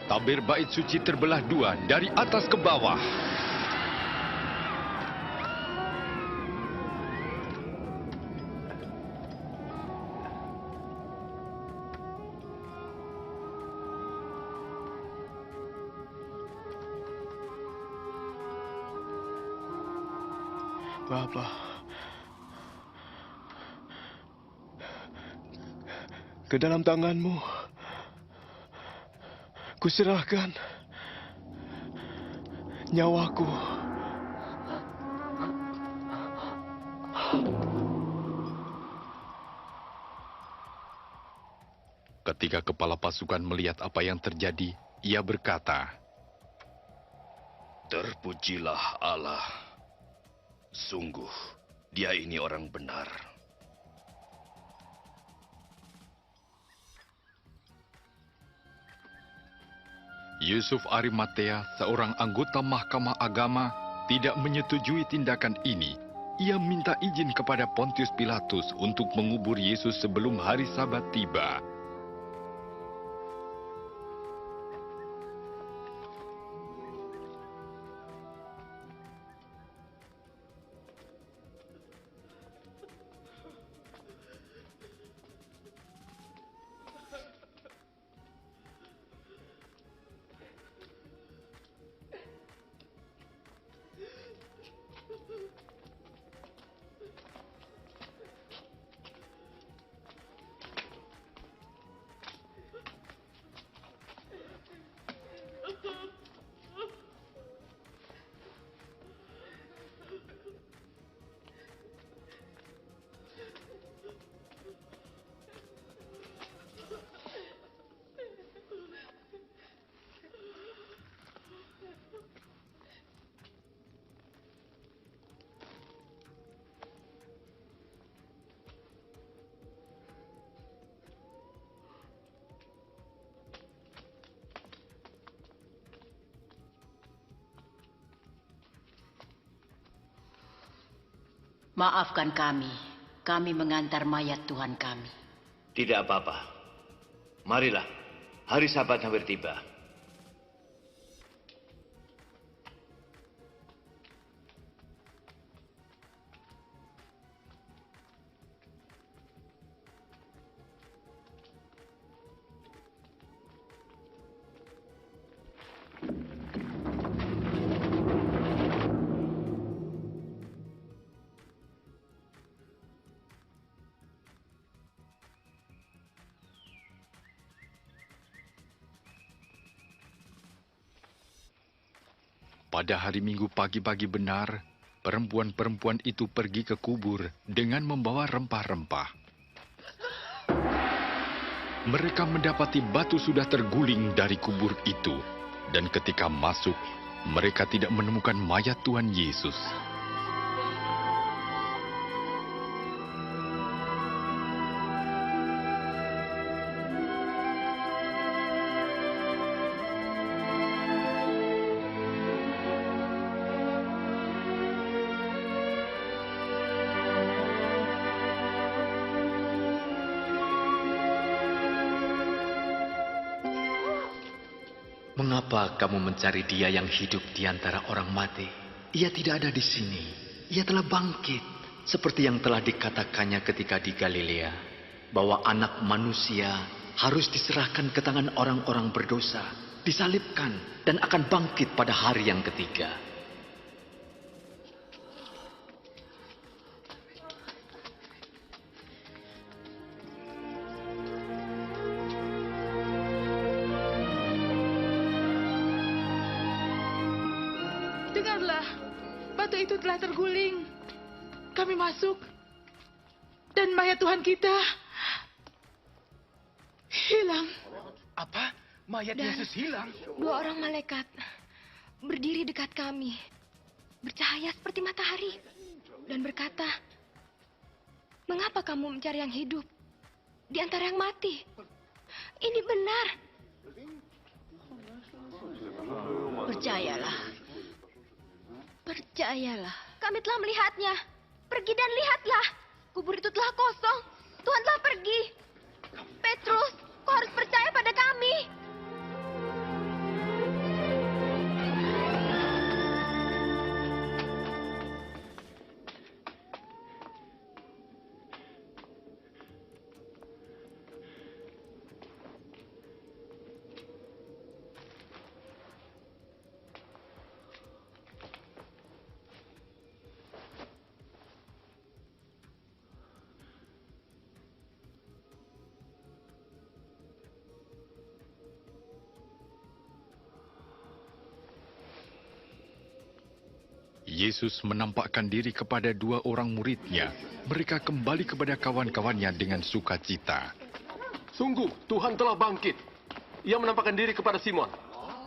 Tabir bait suci terbelah dua dari atas ke bawah. Bapa, ke dalam tanganmu kuserahkan nyawaku. Ketika kepala pasukan melihat apa yang terjadi, ia berkata, "Terpujilah Allah. Sungguh, dia ini orang benar." Yusuf Arimatea, seorang anggota Mahkamah Agama, tidak menyetujui tindakan ini. Ia minta izin kepada Pontius Pilatus untuk mengubur Yesus sebelum hari Sabat tiba. Maafkan kami. Kami mengantar mayat Tuhan kami. Tidak apa-apa. Marilah, hari Sabat hampir tiba. Pada hari Minggu pagi-pagi benar, perempuan-perempuan itu pergi ke kubur dengan membawa rempah-rempah. Mereka mendapati batu sudah terguling dari kubur itu, dan ketika masuk, mereka tidak menemukan mayat Tuhan Yesus. Mengapa kamu mencari dia yang hidup di antara orang mati? Ia tidak ada di sini. Ia telah bangkit. Seperti yang telah dikatakannya ketika di Galilea. Bahwa anak manusia harus diserahkan ke tangan orang-orang berdosa. Disalibkan dan akan bangkit pada hari yang ketiga. Dengarlah, batu itu telah terguling. Kami masuk, dan mayat Tuhan kita hilang. Apa? Mayat Yesus hilang? 2 orang malaikat berdiri dekat kami, bercahaya seperti matahari, dan berkata, "Mengapa kamu mencari yang hidup di antara yang mati? Ini benar." Percayalah. Percayalah. Kami telah melihatnya. Pergi dan lihatlah. Kubur itu telah kosong. Tuhan telah pergi. Petrus, kau harus percaya pada kami. Yesus menampakkan diri kepada 2 orang muridnya. Mereka kembali kepada kawan-kawannya dengan sukacita. Sungguh, Tuhan telah bangkit. Ia menampakkan diri kepada Simon.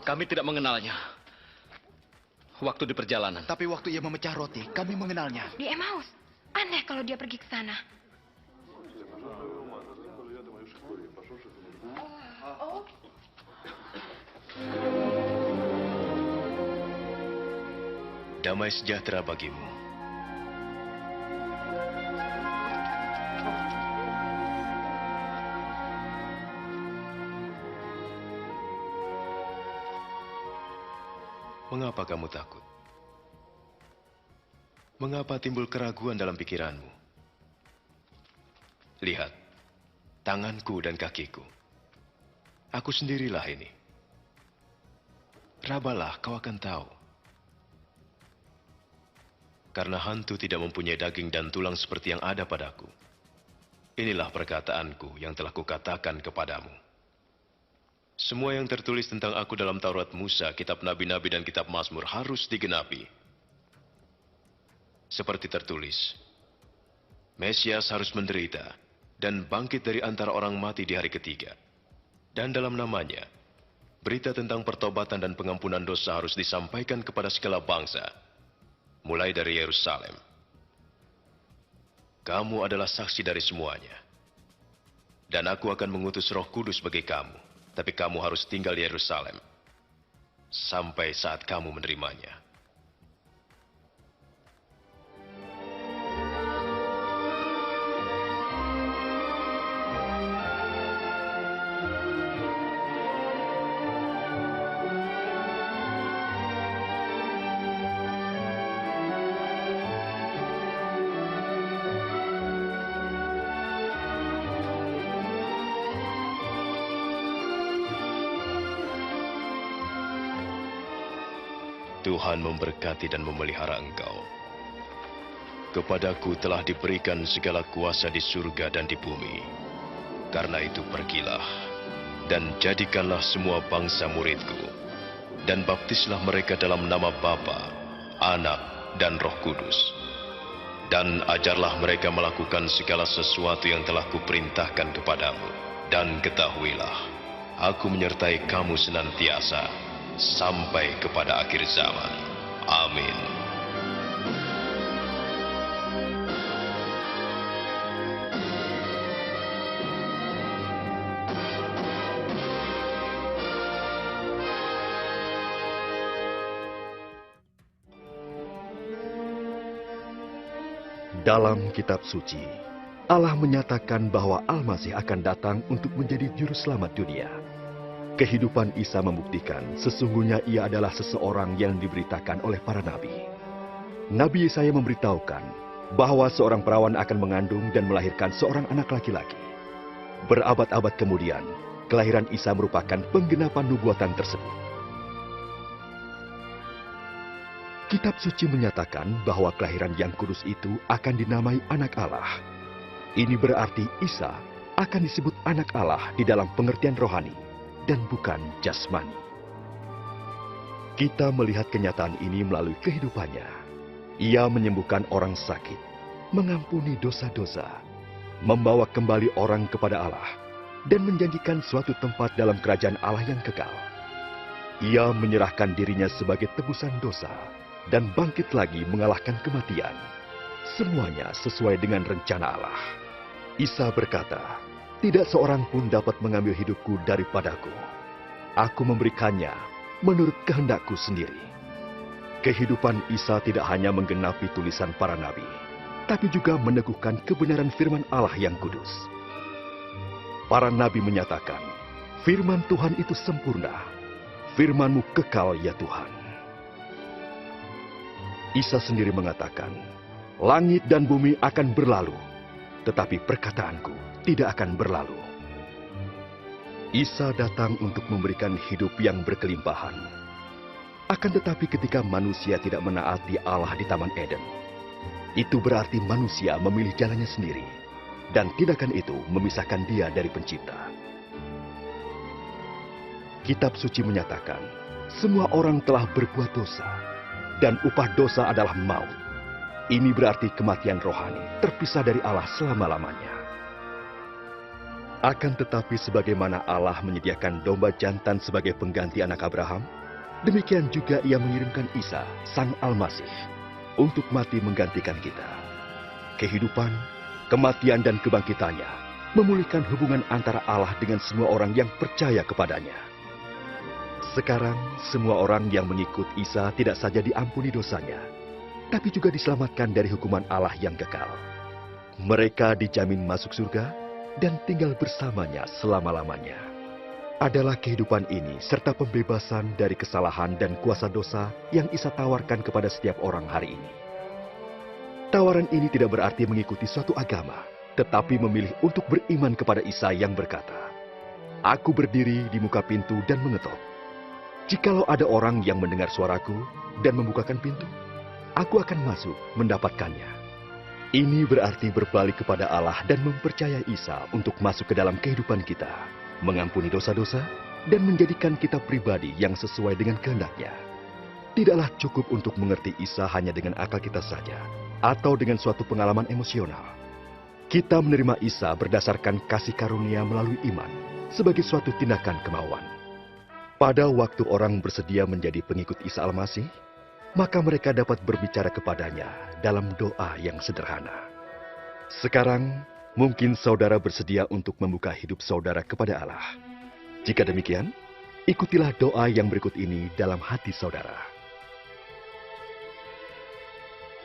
Kami tidak mengenalnya. Waktu di perjalanan. Tapi waktu ia memecah roti, kami mengenalnya. Di Emmaus. Aneh kalau dia pergi ke sana. Damai sejahtera bagimu. Mengapa kamu takut? Mengapa timbul keraguan dalam pikiranmu? Lihat, tanganku dan kakiku. Aku sendirilah ini. Rabalah, kau akan tahu. Karena hantu tidak mempunyai daging dan tulang seperti yang ada padaku. Inilah perkataanku yang telah kukatakan kepadamu. Semua yang tertulis tentang aku dalam Taurat Musa, kitab Nabi-Nabi dan kitab Mazmur harus digenapi. Seperti tertulis, Mesias harus menderita dan bangkit dari antara orang mati di hari ketiga. Dan dalam namanya, berita tentang pertobatan dan pengampunan dosa harus disampaikan kepada segala bangsa. Mulai dari Yerusalem. Kamu adalah saksi dari semuanya. Dan aku akan mengutus Roh Kudus bagi kamu. Tapi kamu harus tinggal di Yerusalem. Sampai saat kamu menerimanya. Tuhan memberkati dan memelihara engkau. Kepadaku telah diberikan segala kuasa di surga dan di bumi. Karena itu pergilah, dan jadikanlah semua bangsa muridku, dan baptislah mereka dalam nama Bapa, Anak, dan Roh Kudus. Dan ajarlah mereka melakukan segala sesuatu yang telah kuperintahkan kepadamu. Dan ketahuilah, aku menyertai kamu senantiasa, sampai kepada akhir zaman. Amin. Dalam kitab suci, Allah menyatakan bahwa Al-Masih akan datang untuk menjadi juru selamat dunia. Kehidupan Isa membuktikan sesungguhnya ia adalah seseorang yang diberitakan oleh para nabi. Nabi Yesaya memberitahukan bahwa seorang perawan akan mengandung dan melahirkan seorang anak laki-laki. Berabad-abad kemudian, kelahiran Isa merupakan penggenapan nubuatan tersebut. Kitab suci menyatakan bahwa kelahiran yang kudus itu akan dinamai Anak Allah. Ini berarti Isa akan disebut Anak Allah di dalam pengertian rohani dan bukan jasmani. Kita melihat kenyataan ini melalui kehidupannya. Ia menyembuhkan orang sakit, mengampuni dosa-dosa, membawa kembali orang kepada Allah, dan menjanjikan suatu tempat dalam kerajaan Allah yang kekal. Ia menyerahkan dirinya sebagai tebusan dosa, dan bangkit lagi mengalahkan kematian. Semuanya sesuai dengan rencana Allah. Isa berkata, "Tidak seorang pun dapat mengambil hidupku daripadaku. Aku memberikannya menurut kehendakku sendiri." Kehidupan Isa tidak hanya menggenapi tulisan para nabi, tapi juga meneguhkan kebenaran firman Allah yang kudus. Para nabi menyatakan, firman Tuhan itu sempurna. Firman-Mu kekal ya Tuhan. Isa sendiri mengatakan, langit dan bumi akan berlalu, tetapi perkataanku tidak akan berlalu. Isa datang untuk memberikan hidup yang berkelimpahan. Akan tetapi ketika manusia tidak menaati Allah di Taman Eden, itu berarti manusia memilih jalannya sendiri, dan tindakan itu memisahkan dia dari Pencipta. Kitab suci menyatakan, semua orang telah berbuat dosa, dan upah dosa adalah maut. Ini berarti kematian rohani, terpisah dari Allah selama-lamanya. Akan tetapi sebagaimana Allah menyediakan domba jantan sebagai pengganti anak Abraham, demikian juga Ia mengirimkan Isa, Sang Al-Masih, untuk mati menggantikan kita. Kehidupan, kematian, dan kebangkitannya memulihkan hubungan antara Allah dengan semua orang yang percaya kepadanya. Sekarang, semua orang yang mengikut Isa tidak saja diampuni dosanya, tapi juga diselamatkan dari hukuman Allah yang kekal. Mereka dijamin masuk surga dan tinggal bersamanya selama-lamanya. Adalah kehidupan ini serta pembebasan dari kesalahan dan kuasa dosa yang Isa tawarkan kepada setiap orang hari ini. Tawaran ini tidak berarti mengikuti suatu agama, tetapi memilih untuk beriman kepada Isa yang berkata, "Aku berdiri di muka pintu dan mengetok. Jikalau ada orang yang mendengar suaraku dan membukakan pintu, aku akan masuk mendapatkannya." Ini berarti berbalik kepada Allah dan mempercayai Isa untuk masuk ke dalam kehidupan kita, mengampuni dosa-dosa, dan menjadikan kita pribadi yang sesuai dengan kehendak-Nya. Tidaklah cukup untuk mengerti Isa hanya dengan akal kita saja, atau dengan suatu pengalaman emosional. Kita menerima Isa berdasarkan kasih karunia melalui iman, sebagai suatu tindakan kemauan. Pada waktu orang bersedia menjadi pengikut Isa Al-Masih, maka mereka dapat berbicara kepadanya dalam doa yang sederhana. Sekarang, mungkin saudara bersedia untuk membuka hidup saudara kepada Allah. Jika demikian, ikutilah doa yang berikut ini dalam hati saudara.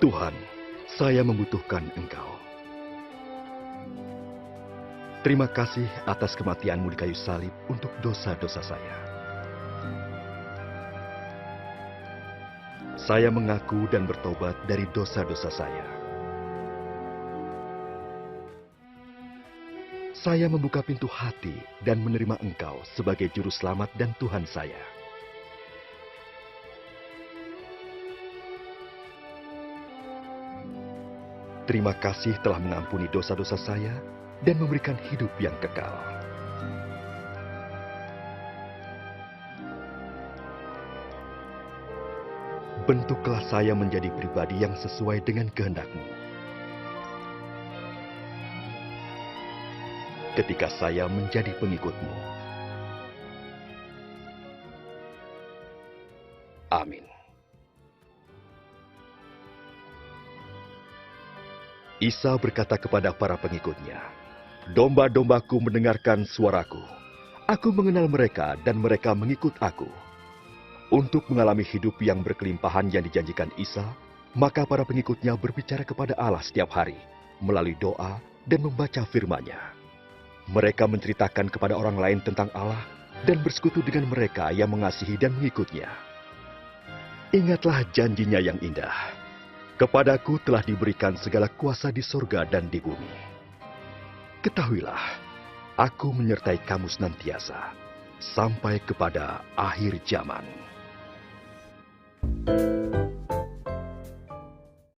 Tuhan, saya membutuhkan Engkau. Terima kasih atas kematian-Mu di kayu salib untuk dosa-dosa saya. Saya mengaku dan bertobat dari dosa-dosa saya. Saya membuka pintu hati dan menerima Engkau sebagai Juru Selamat dan Tuhan saya. berterima kasih telah mengampuni dosa-dosa saya dan memberikan hidup yang kekal. Bentuklah saya menjadi pribadi yang sesuai dengan kehendak-Mu. Ketika saya menjadi pengikut-Mu. Amin. Isa berkata kepada para pengikutnya, "Domba-dombaku mendengarkan suaraku. Aku mengenal mereka dan mereka mengikut aku." Untuk mengalami hidup yang berkelimpahan yang dijanjikan Isa, maka para pengikutnya berbicara kepada Allah setiap hari, melalui doa dan membaca firman-Nya. Mereka menceritakan kepada orang lain tentang Allah dan bersekutu dengan mereka yang mengasihi dan mengikutnya. Ingatlah janjinya yang indah. Kepadaku telah diberikan segala kuasa di sorga dan di bumi. Ketahuilah, aku menyertai kamu senantiasa, sampai kepada akhir zaman.